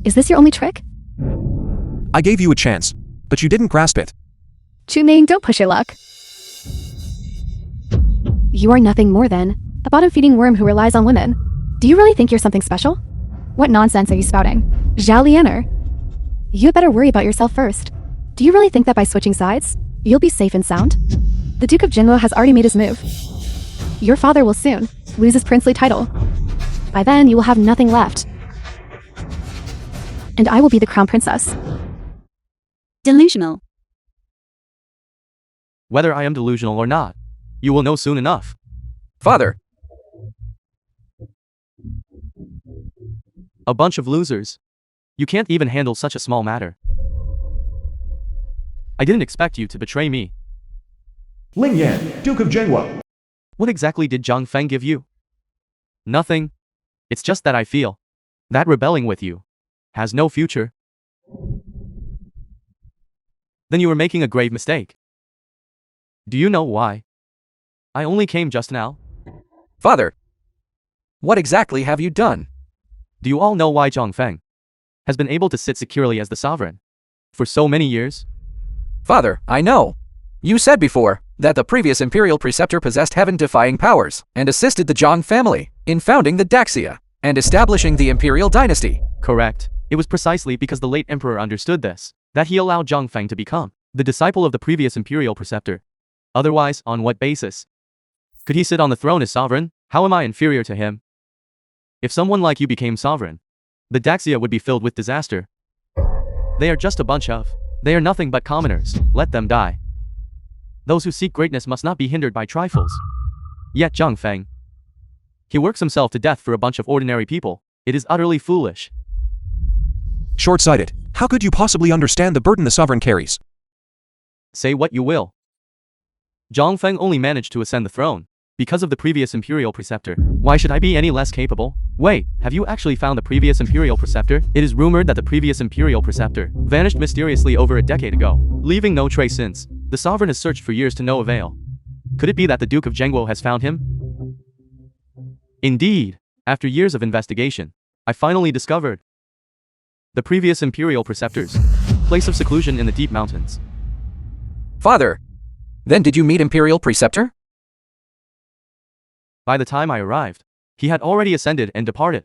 is this your only trick? I gave you a chance, but you didn't grasp it. Chu Ming, don't push your luck. You are nothing more than a bottom-feeding worm who relies on women. Do you really think you're something special? What nonsense are you spouting? Zhao Lianer, you had better worry about yourself first. Do you really think that by switching sides, you'll be safe and sound? The Duke of Jinglo has already made his move. Your father will soon lose his princely title. By then, you will have nothing left. And I will be the crown princess. Delusional. Whether I am delusional or not, you will know soon enough. Father, A bunch of losers. You can't even handle such a small matter. I didn't expect you to betray me. Ling Yan, Duke of Zhengguo. What exactly did Zhang Feng give you? Nothing. It's just that I feel that rebelling with you has no future. Then you were making a grave mistake. Do you know why? I only came just now. Father, what exactly have you done? Do you all know why Zhang Feng has been able to sit securely as the sovereign for so many years? Father, I know. You said before that the previous imperial preceptor possessed heaven-defying powers and assisted the Zhang family in founding the Daxia and establishing the imperial dynasty. Correct. It was precisely because the late emperor understood this that he allowed Zhang Feng to become the disciple of the previous imperial preceptor. Otherwise, on what basis could he sit on the throne as sovereign? How am I inferior to him? If someone like you became sovereign, the Daxia would be filled with disaster. They are just a bunch of. They are nothing but commoners. Let them die. Those who seek greatness must not be hindered by trifles. Yet Zhang Feng, he works himself to death for a bunch of ordinary people. It is utterly foolish. Short-sighted. How could you possibly understand the burden the sovereign carries? Say what you will. Zhang Feng only managed to ascend the throne because of the previous imperial preceptor. Why should I be any less capable? Wait, have you actually found the previous imperial preceptor? It is rumored that the previous imperial preceptor vanished mysteriously over a decade ago, leaving no trace since. The sovereign has searched for years to no avail. Could it be that the Duke of Zhengguo has found him? Indeed, after years of investigation, I finally discovered the previous imperial preceptor's place of seclusion in the deep mountains. Father, then did you meet imperial preceptor? By the time I arrived, he had already ascended and departed.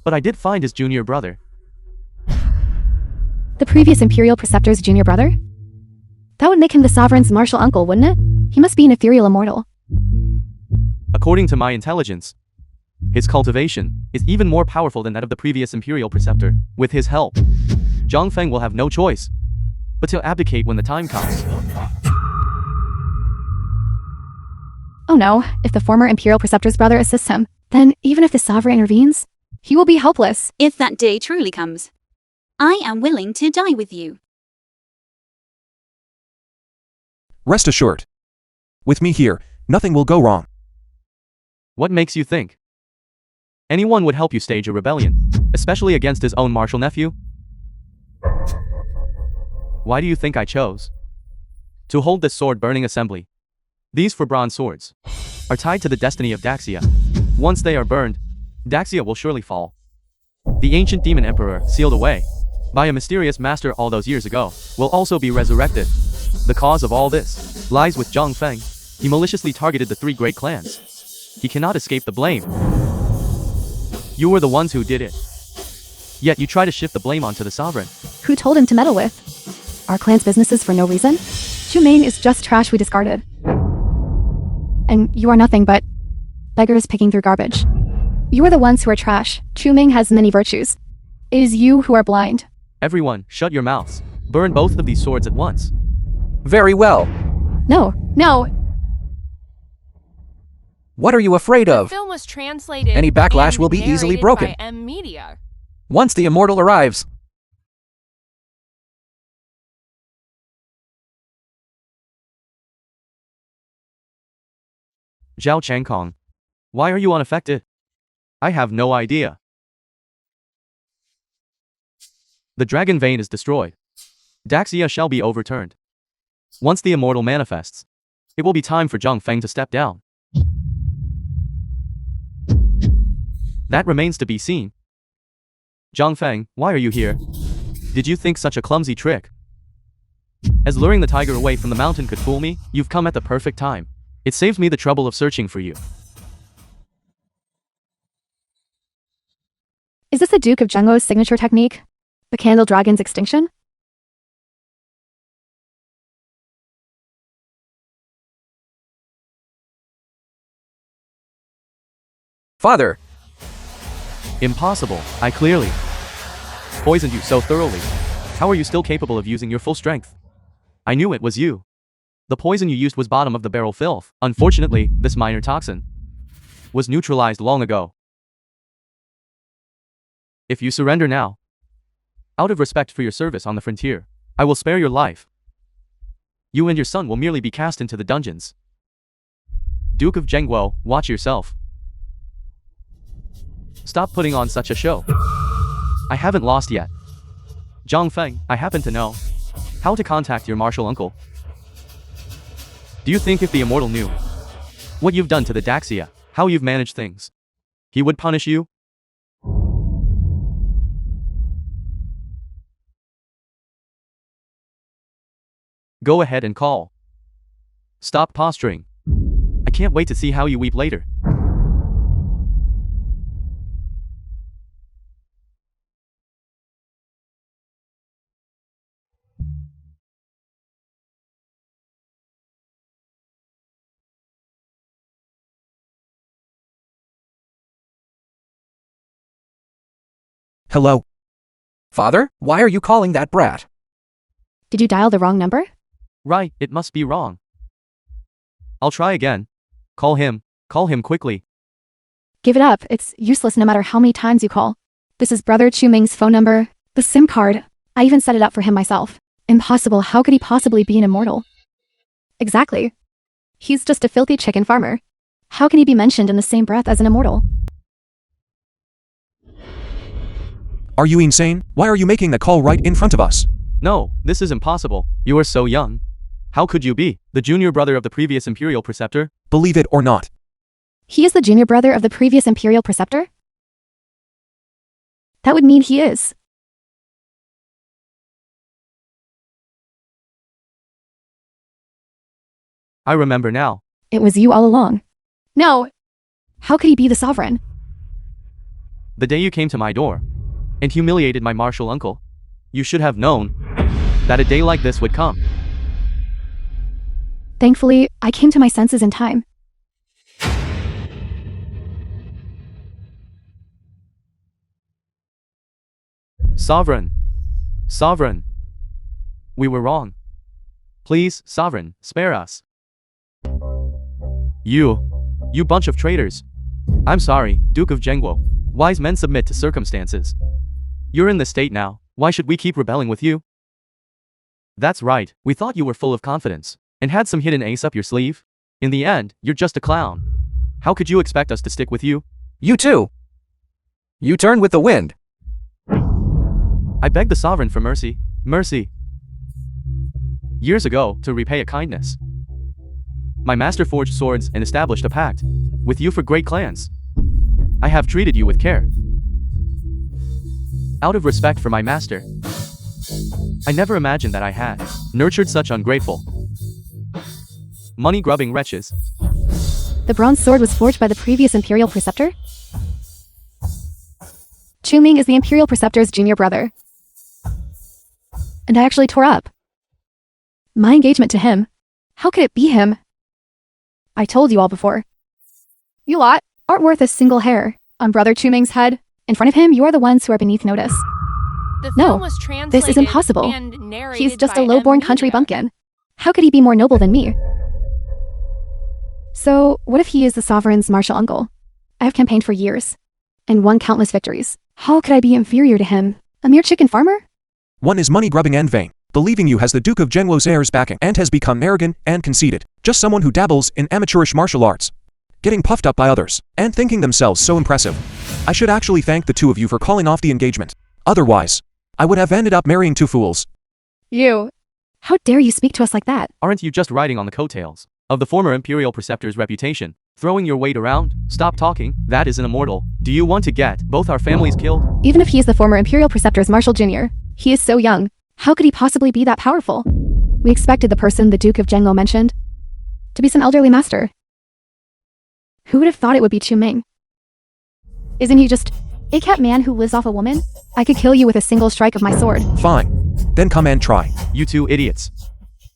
But I did find his junior brother. The previous imperial preceptor's junior brother? That would make him the sovereign's martial uncle, wouldn't it? He must be an ethereal immortal. According to my intelligence, his cultivation is even more powerful than that of the previous imperial preceptor. With his help, Zhang Feng will have no choice but to abdicate when the time comes. Oh no, if the former imperial preceptor's brother assists him, then even if the sovereign intervenes, he will be helpless. If that day truly comes, I am willing to die with you. Rest assured. With me here, nothing will go wrong. What makes you think anyone would help you stage a rebellion, especially against his own martial nephew? Why do you think I chose to hold this sword-burning assembly? These four bronze swords are tied to the destiny of Daxia. Once they are burned, Daxia will surely fall. The ancient demon emperor, sealed away by a mysterious master all those years ago, will also be resurrected. The cause of all this lies with Zhang Feng. He maliciously targeted the three great clans. He cannot escape the blame. You were the ones who did it. Yet you try to shift the blame onto the sovereign. Who told him to meddle with our clan's businesses for no reason? Ming is just trash we discarded. And you are nothing but beggars picking through garbage. You are the ones who are trash. Ming has many virtues. It is you who are blind. Everyone, shut your mouths. Burn both of these swords at once. Very well. No. What are you afraid The of? film was translated Any backlash and will be easily narrated broken. by Media. Once the immortal arrives, Zhao Changkong, why are you unaffected? I have no idea. The dragon vein is destroyed. Daxia shall be overturned. Once the immortal manifests, it will be time for Zhang Feng to step down. That remains to be seen. Zhang Feng, why are you here? Did you think such a clumsy trick as luring the tiger away from the mountain could fool me? You've come at the perfect time. It saves me the trouble of searching for you. Is this the Duke of Zhengguo's signature technique? The candle dragon's extinction? Father, Impossible. I clearly poisoned you so thoroughly. How are you still capable of using your full strength? I knew it was you. The poison you used was bottom of the barrel filth. Unfortunately, this minor toxin was neutralized long ago. If you surrender now, out of respect for your service on the frontier, I will spare your life. You and your son will merely be cast into the dungeons. Duke of Zhengguo, watch yourself. Stop putting on such a show. I haven't lost yet. Zhang Feng, I happen to know how to contact your martial uncle. Do you think if the immortal knew what you've done to the Daxia, how you've managed things, he would punish you? Go ahead and call. Stop posturing. I can't wait to see how you weep later. Hello? Father, why are you calling that brat? Did you dial the wrong number? Right, it must be wrong. I'll try again. Call him quickly. Give it up, it's useless no matter how many times you call. This is Brother Ming's phone number, the SIM card. I even set it up for him myself. Impossible, how could he possibly be an immortal? Exactly. He's just a filthy chicken farmer. How can he be mentioned in the same breath as an immortal? Are you insane? Why are you making the call right in front of us? No, this is impossible. You are so young. How could you be the junior brother of the previous imperial preceptor? Believe it or not. He is the junior brother of the previous imperial preceptor? That would mean he is. I remember now. It was you all along. No! How could he be the sovereign? The day you came to my door and humiliated my martial uncle, you should have known that a day like this would come. Thankfully, I came to my senses in time. Sovereign. Sovereign. We were wrong. Please, Sovereign, spare us. You bunch of traitors. I'm sorry, Duke of Jengwo. Wise men submit to circumstances. You're in this state now, why should we keep rebelling with you? That's right, we thought you were full of confidence, and had some hidden ace up your sleeve. In the end, you're just a clown. How could you expect us to stick with you? You too. You turn with the wind. I beg the Sovereign for mercy. Mercy. Years ago, to repay a kindness, my master forged swords and established a pact with you for great clans. I have treated you with care. Out of respect for my master, I never imagined that I had nurtured such ungrateful, money-grubbing wretches. The bronze sword was forged by the previous Imperial Preceptor? Chu Ming is the Imperial Preceptor's junior brother. And I actually tore up my engagement to him. How could it be him? I told you all before. You lot aren't worth a single hair on Brother Chu Ming's head. In front of him, you are the ones who are beneath notice. The No, film was translated this is impossible. and narrated He's just by a low-born country Media. bumpkin. How could he be more noble than me? So, what if he is the Sovereign's martial uncle? I have campaigned for years, and won countless victories. How could I be inferior to him? A mere chicken farmer? One is money-grubbing and vain, believing you has the Duke of Jengwo's heirs backing, and has become arrogant and conceited. Just someone who dabbles in amateurish martial arts, getting puffed up by others, and thinking themselves so impressive. I should actually thank the two of you for calling off the engagement. Otherwise, I would have ended up marrying two fools. You. How dare you speak to us like that? Aren't you just riding on the coattails of the former Imperial Preceptor's reputation? Throwing your weight around? Stop talking, that is an immortal. Do you want to get both our families killed? Even if he is the former Imperial Preceptor's Marshal Jr., he is so young. How could he possibly be that powerful? We expected the person the Duke of Jengwo mentioned to be some elderly master. Who would have thought it would be Chu Ming? Isn't he just a cat man who lives off a woman? I could kill you with a single strike of my sword. Fine. Then come and try. You two idiots.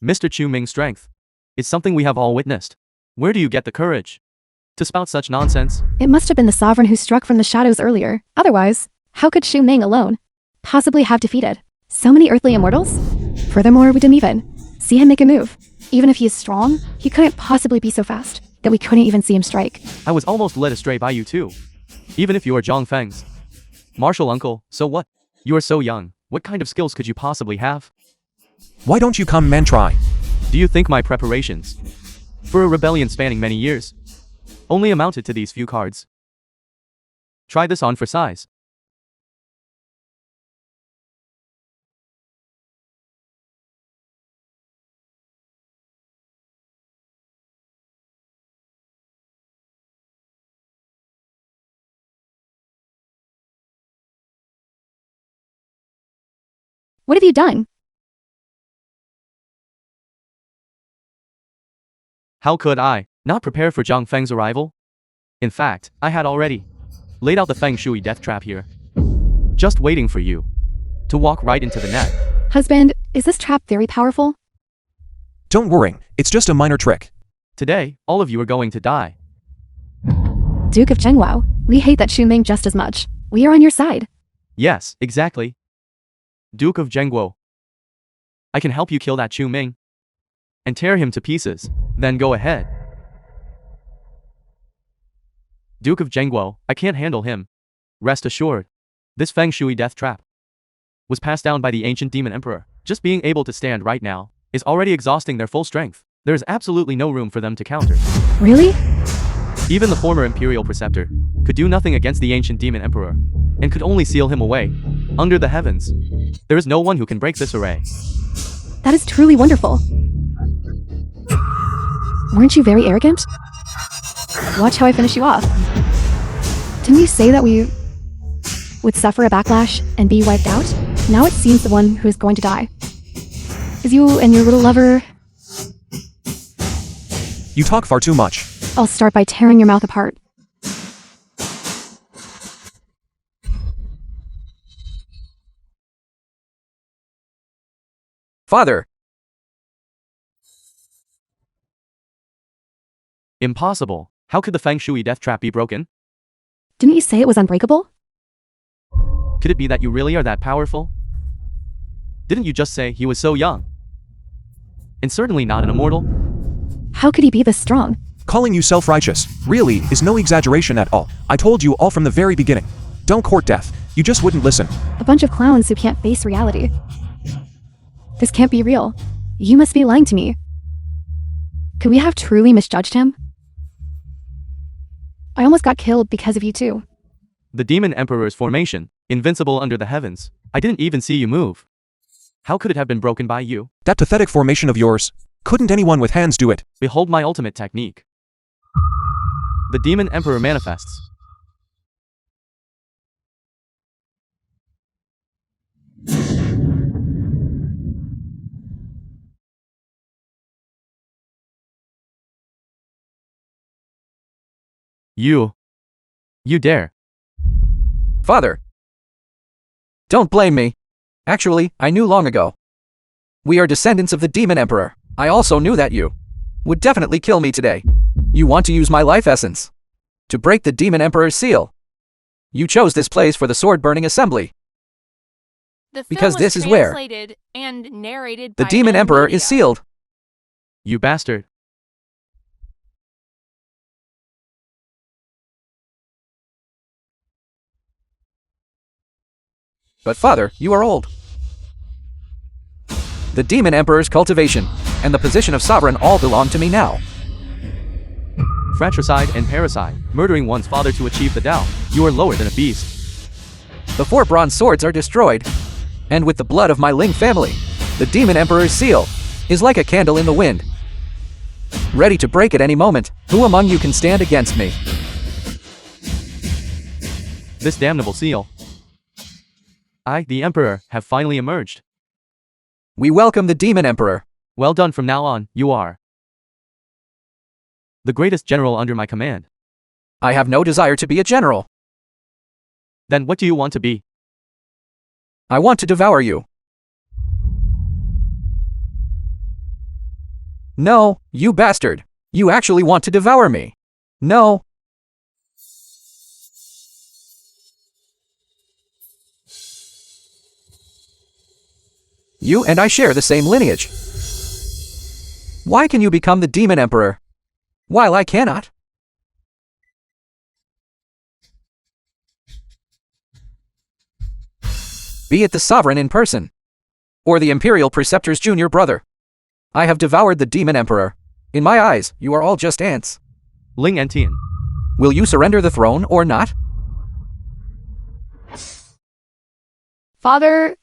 Mr. Chu Ming's strength is something we have all witnessed. Where do you get the courage to spout such nonsense? It must have been the Sovereign who struck from the shadows earlier. Otherwise, how could Chu Ming alone possibly have defeated so many earthly immortals? Furthermore, we didn't even see him make a move. Even if he is strong, he couldn't possibly be so fast that we couldn't even see him strike. I was almost led astray by you too. Even if you are Zhang Feng's martial uncle, so what? You are so young. What kind of skills could you possibly have? Why don't you come and try? Do you think my preparations for a rebellion spanning many years only amounted to these few cards? Try this on for size. What have you done? How could I not prepare for Zhang Feng's arrival? In fact, I had already laid out the Feng Shui death trap here, just waiting for you to walk right into the net. Husband, is this trap very powerful? Don't worry, it's just a minor trick. Today, all of you are going to die. Duke of Jengwo, we hate that Chu Ming just as much. We are on your side. Yes, exactly. Duke of Jengwo. I can help you kill that Chu Ming and tear him to pieces. Then go ahead. Duke of Jengwo, I can't handle him. Rest assured. This Feng Shui death trap was passed down by the ancient demon emperor. Just being able to stand right now is already exhausting their full strength. There is absolutely no room for them to counter. Really? Even the former Imperial Preceptor could do nothing against the ancient demon emperor and could only seal him away under the heavens. There is no one who can break this array. That is truly wonderful. Weren't you very arrogant? Watch how I finish you off. Didn't you say that we would suffer a backlash and be wiped out? Now it seems the one who is going to die is you and your little lover. You talk far too much. I'll start by tearing your mouth apart. Father! Impossible. How could the Feng Shui death trap be broken? Didn't you say it was unbreakable? Could it be that you really are that powerful? Didn't you just say he was so young? And certainly not an immortal? How could he be this strong? Calling you self-righteous, really, is no exaggeration at all. I told you all from the very beginning. Don't court death. You just wouldn't listen. A bunch of clowns who can't face reality. This can't be real. You must be lying to me. Could we have truly misjudged him? I almost got killed because of you too. The Demon Emperor's formation, invincible under the heavens. I didn't even see you move. How could it have been broken by you? That pathetic formation of yours. Couldn't anyone with hands do it? Behold my ultimate technique. The Demon Emperor manifests. You dare. Father! Don't blame me. Actually, I knew long ago. We are descendants of the Demon Emperor. I also knew that you would definitely kill me today. You want to use my life essence to break the Demon Emperor's seal. You chose this place for the sword-burning assembly. The film Because was this is where translated and narrated the by Demon M Emperor Media. is sealed. You bastard. But father, you are old. The Demon Emperor's cultivation and the position of sovereign all belong to me now. Fratricide and parricide, murdering one's father to achieve the Tao. You are lower than a beast. The 4 bronze swords are destroyed, and with the blood of my Ling family, the Demon Emperor's seal is like a candle in the wind, ready to break at any moment. Who among you can stand against me? This damnable seal. I, the Emperor, have finally emerged. We welcome the Demon Emperor. Well done. From now on, you are the greatest general under my command. I have no desire to be a general. Then what do you want to be? I want to devour you. No, you bastard. You actually want to devour me. No. You and I share the same lineage. Why can you become the Demon Emperor, while I cannot? Be it the sovereign in person, or the Imperial Preceptor's junior brother. I have devoured the Demon Emperor. In my eyes, you are all just ants. Ling Entian. Will you surrender the throne or not? Father,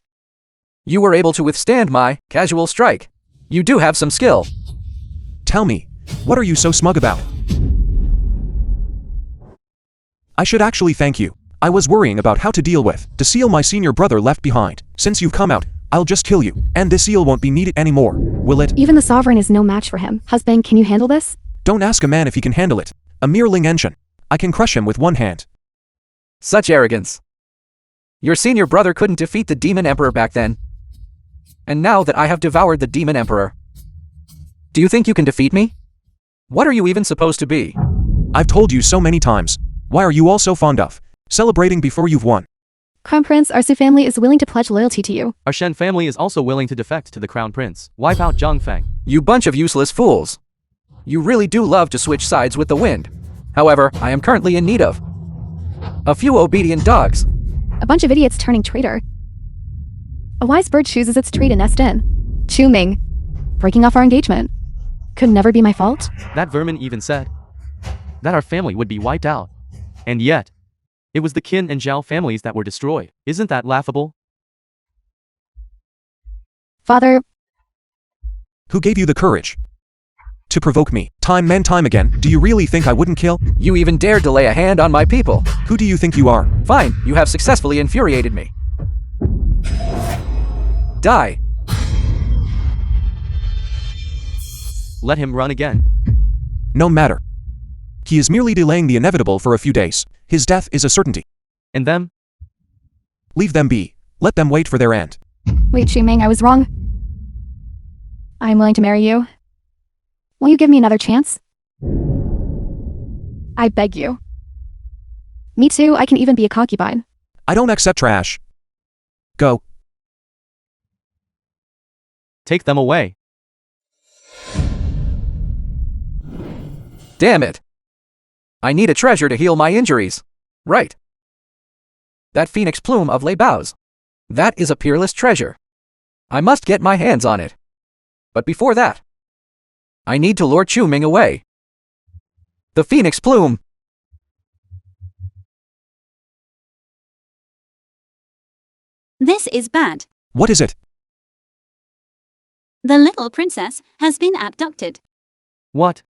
You were able to withstand my casual strike. You do have some skill. Tell me, what are you so smug about? I should actually thank you. I was worrying about how to deal with the seal my senior brother left behind. Since you've come out, I'll just kill you, and this seal won't be needed anymore, will it? even the sovereign is no match for him. Husband, can you handle this? Don't ask a man if he can handle it. A mere Ling Enshin. I can crush him with one hand. Such arrogance. Your senior brother couldn't defeat the Demon Emperor back then. And now that I have devoured the Demon Emperor, do you think you can defeat me? What are you even supposed to be? I've told you so many times. Why are you all so fond of celebrating before you've won? Crown Prince, our Su family is willing to pledge loyalty to you. Our Shen family is also willing to defect to the Crown Prince. Wipe out Zhang Feng. You bunch of useless fools. You really do love to switch sides with the wind. However, I am currently in need of a few obedient dogs. A bunch of idiots turning traitor. A wise bird chooses its tree to nest in. Chu Ming. Breaking off our engagement. Could never be my fault. That vermin even said that our family would be wiped out. And yet, it was the Qin and Zhao families that were destroyed. Isn't that laughable? Father, Who gave you the courage to provoke me time and time again? Do you really think I wouldn't kill? You even dared to lay a hand on my people. Who do you think you are? Fine, you have successfully infuriated me. Die. Let him run again. No matter. He is merely delaying the inevitable for a few days. His death is a certainty. And them? Leave them be. Let them wait for their end. wait, Chu Ming, I was wrong. I'm willing to marry you. Will you give me another chance? I beg you. Me too, I can even be a concubine. I don't accept trash. Go. Take them away. Damn it. I need a treasure to heal my injuries. Right. That phoenix plume of Les Boughs. That is a peerless treasure. I must get my hands on it. But before that, I need to lure Chu Ming away. The phoenix plume. This is bad. What is it? The little princess has been abducted. What?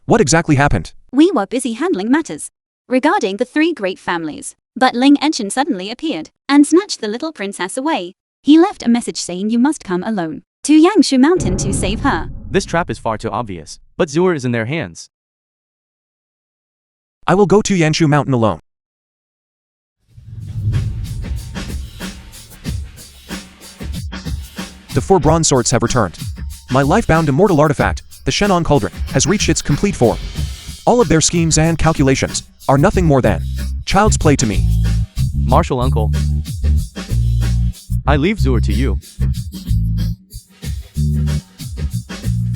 What exactly happened? We were busy handling matters regarding the three great families, but Ling Enchen suddenly appeared and snatched the little princess away. He left a message saying you must come alone to Yangshu Mountain to save her. This trap is far too obvious, but Zuer is in their hands. I will go to Yanshu Mountain alone. The 4 bronze swords have returned. My life-bound immortal artifact, the Shannon Cauldron, has reached its complete form. All of their schemes and calculations are nothing more than child's play to me. Martial uncle. I leave Zuer to you.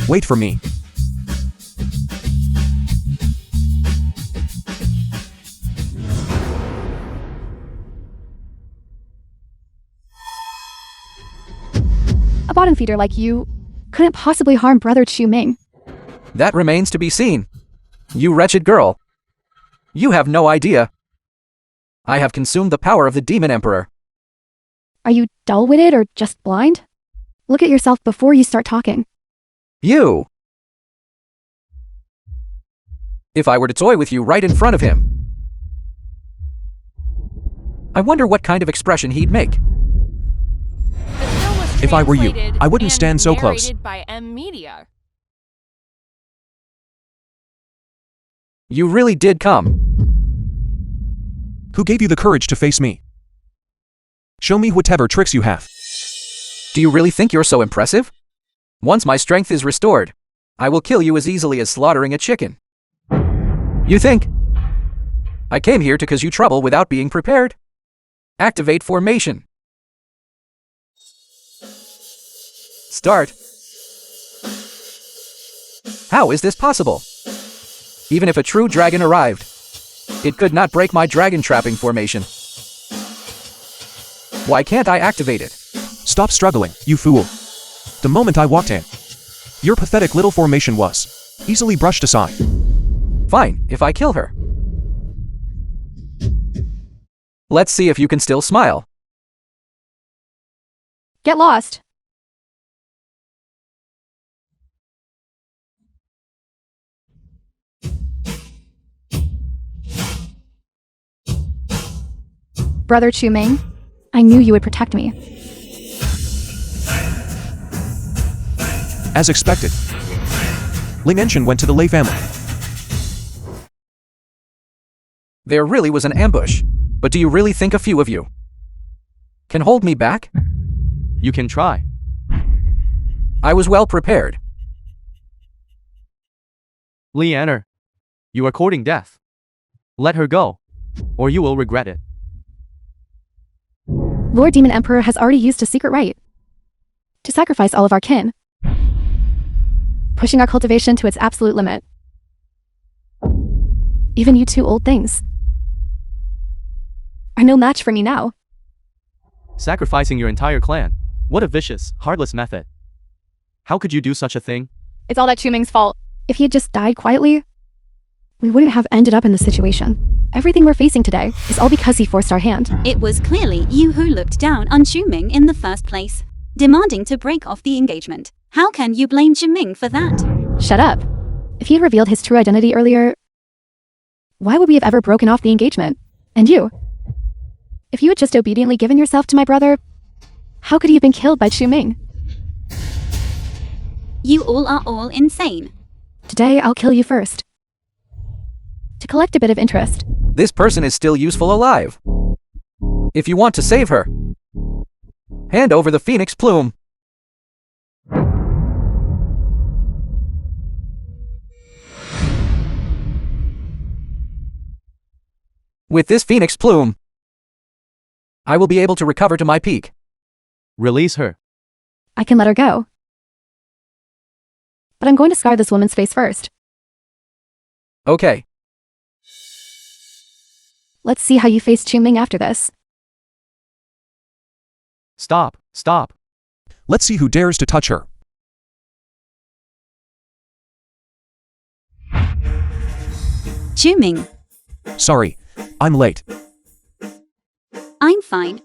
Wait for me. A bottom feeder like you couldn't possibly harm Brother Chu Ming. That remains to be seen. You wretched girl. You have no idea. I have consumed the power of the Demon Emperor. Are you dull-witted or just blind? Look at yourself before you start talking. You! If I were to toy with you right in front of him, I wonder what kind of expression he'd make. The film was If I were you, translated I wouldn't and stand so close. narrated by M Media. You really did come. Who gave you the courage to face me? Show me whatever tricks you have. Do you really think you're so impressive? Once my strength is restored, I will kill you as easily as slaughtering a chicken. You think? I came here to cause you trouble without being prepared. Activate formation. Start. How is this possible? Even if a true dragon arrived, it could not break my dragon trapping formation. Why can't I activate it? Stop struggling, you fool. The moment I walked in, your pathetic little formation was easily brushed aside. Fine, if I kill her. Let's see if you can still smile. Get lost. Brother Chu Ming, I knew you would protect me. As expected, Ling Enchen went to the Lei family. There really was an ambush, but do you really think a few of you can hold me back? You can try. I was well prepared. Leanner, you are courting death. Let her go, or you will regret it. Lord Demon Emperor has already used a secret rite to sacrifice all of our kin, pushing our cultivation to its absolute limit. Even you two old things are no match for me now. Sacrificing your entire clan. What a vicious, heartless method. How could you do such a thing? It's all that Chu Ming's fault. If he had just died quietly, we wouldn't have ended up in this situation. Everything we're facing today is all because he forced our hand. It was clearly you who looked down on Chu Ming in the first place, demanding to break off the engagement. How can you blame Chu Ming for that? Shut up. If he had revealed his true identity earlier, why would we have ever broken off the engagement? And you? If you had just obediently given yourself to my brother, how could he have been killed by Chu Ming? You all are all insane. Today, I'll kill you first. To collect a bit of interest. This person is still useful alive. If you want to save her, hand over the phoenix plume. With this phoenix plume, I will be able to recover to my peak. Release her. I can let her go. But I'm going to scar this woman's face first. Okay. Let's see how you face Chuming after this. Stop, stop. Let's see who dares to touch her. Chuming. Sorry, I'm late. I'm fine.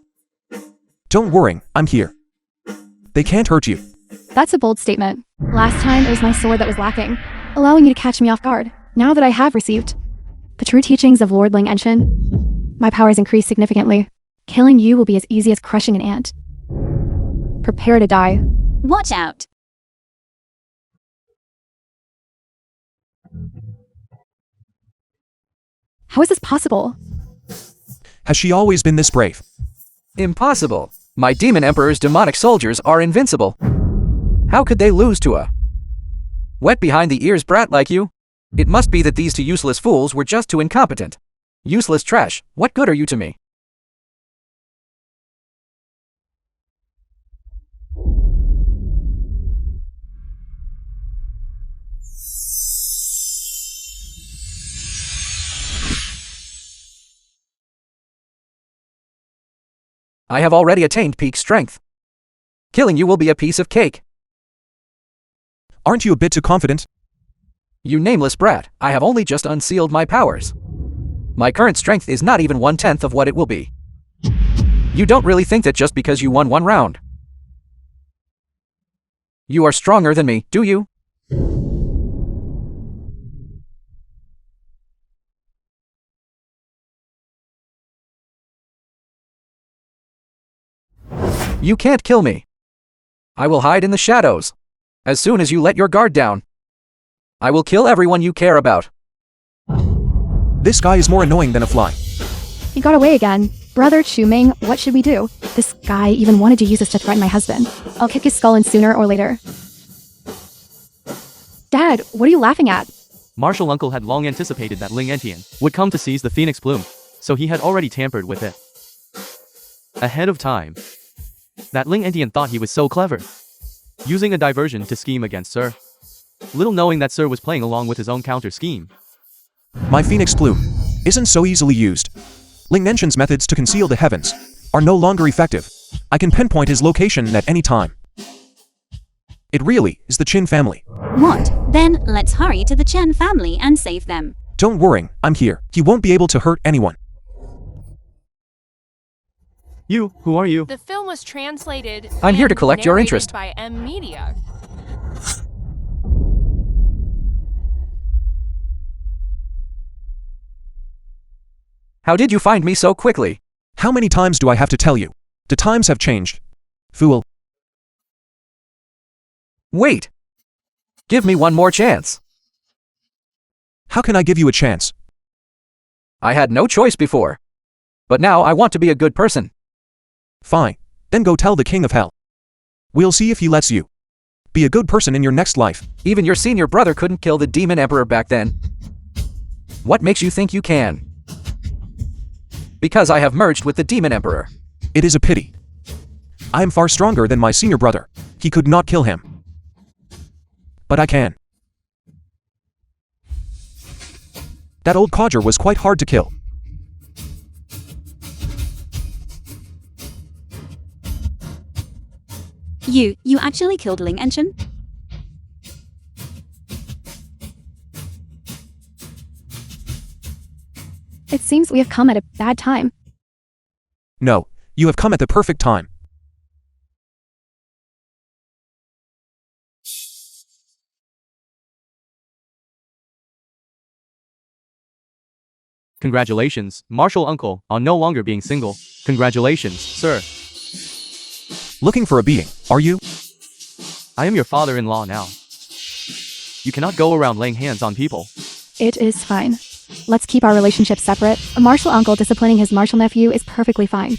Don't worry, I'm here. They can't hurt you. That's a bold statement. Last time, it was my sword that was lacking, allowing you to catch me off guard. Now that I have received the true teachings of Lord Ling Enshin, my powers increase significantly. Killing you will be as easy as crushing an ant. Prepare to die. Watch out. How is this possible? Has she always been this brave? Impossible. My Demon Emperor's demonic soldiers are invincible. How could they lose to a wet behind the ears brat like you? It must be that these two useless fools were just too incompetent. Useless trash, what good are you to me? I have already attained peak strength. Killing you will be a piece of cake. Aren't you a bit too confident? You nameless brat, I have only just unsealed my powers. My current strength is not even 1/10 of what it will be. You don't really think that just because you won one round, you are stronger than me, do you? You can't kill me. I will hide in the shadows. As soon as you let your guard down, I will kill everyone you care about. This guy is more annoying than a fly. He got away again. Brother Chuming, what should we do? This guy even wanted to use this to threaten my husband. I'll kick his skull in sooner or later. Dad, what are you laughing at? Martial Uncle had long anticipated that Ling Entian would come to seize the Phoenix Plume, so he had already tampered with it ahead of time. That Ling Entian thought he was so clever, using a diversion to scheme against Sir, little knowing that Sir was playing along with his own counter scheme. My Phoenix Plume isn't so easily used. Ling Nenshin's methods to conceal the heavens are no longer effective. I can pinpoint his location at any time. It really is the Qin family. What? Then let's hurry to the Chen family and save them. Don't worry, I'm here. He won't be able to hurt anyone. You, who are you? The film was translated. I'm here to and collect your narrated interest. by M Media. How did you find me so quickly? How many times do I have to tell you? The times have changed. Fool. Wait. Give me one more chance. How can I give you a chance? I had no choice before. But now I want to be a good person. Fine. Then go tell the King of Hell. We'll see if he lets you be a good person in your next life. Even your senior brother couldn't kill the Demon Emperor back then. What makes you think you can? Because I have merged with the Demon Emperor. It is a pity. I am far stronger than my senior brother. He could not kill him. But I can. That old codger was quite hard to kill. You actually killed Ling Enshin? It seems we have come at a bad time. No, you have come at the perfect time. Congratulations, Martial Uncle, on no longer being single. Congratulations, sir. Looking for a beating, are you? I am your father-in-law now. You cannot go around laying hands on people. It is fine. Let's keep our relationship separate. A martial uncle disciplining his martial nephew is perfectly fine.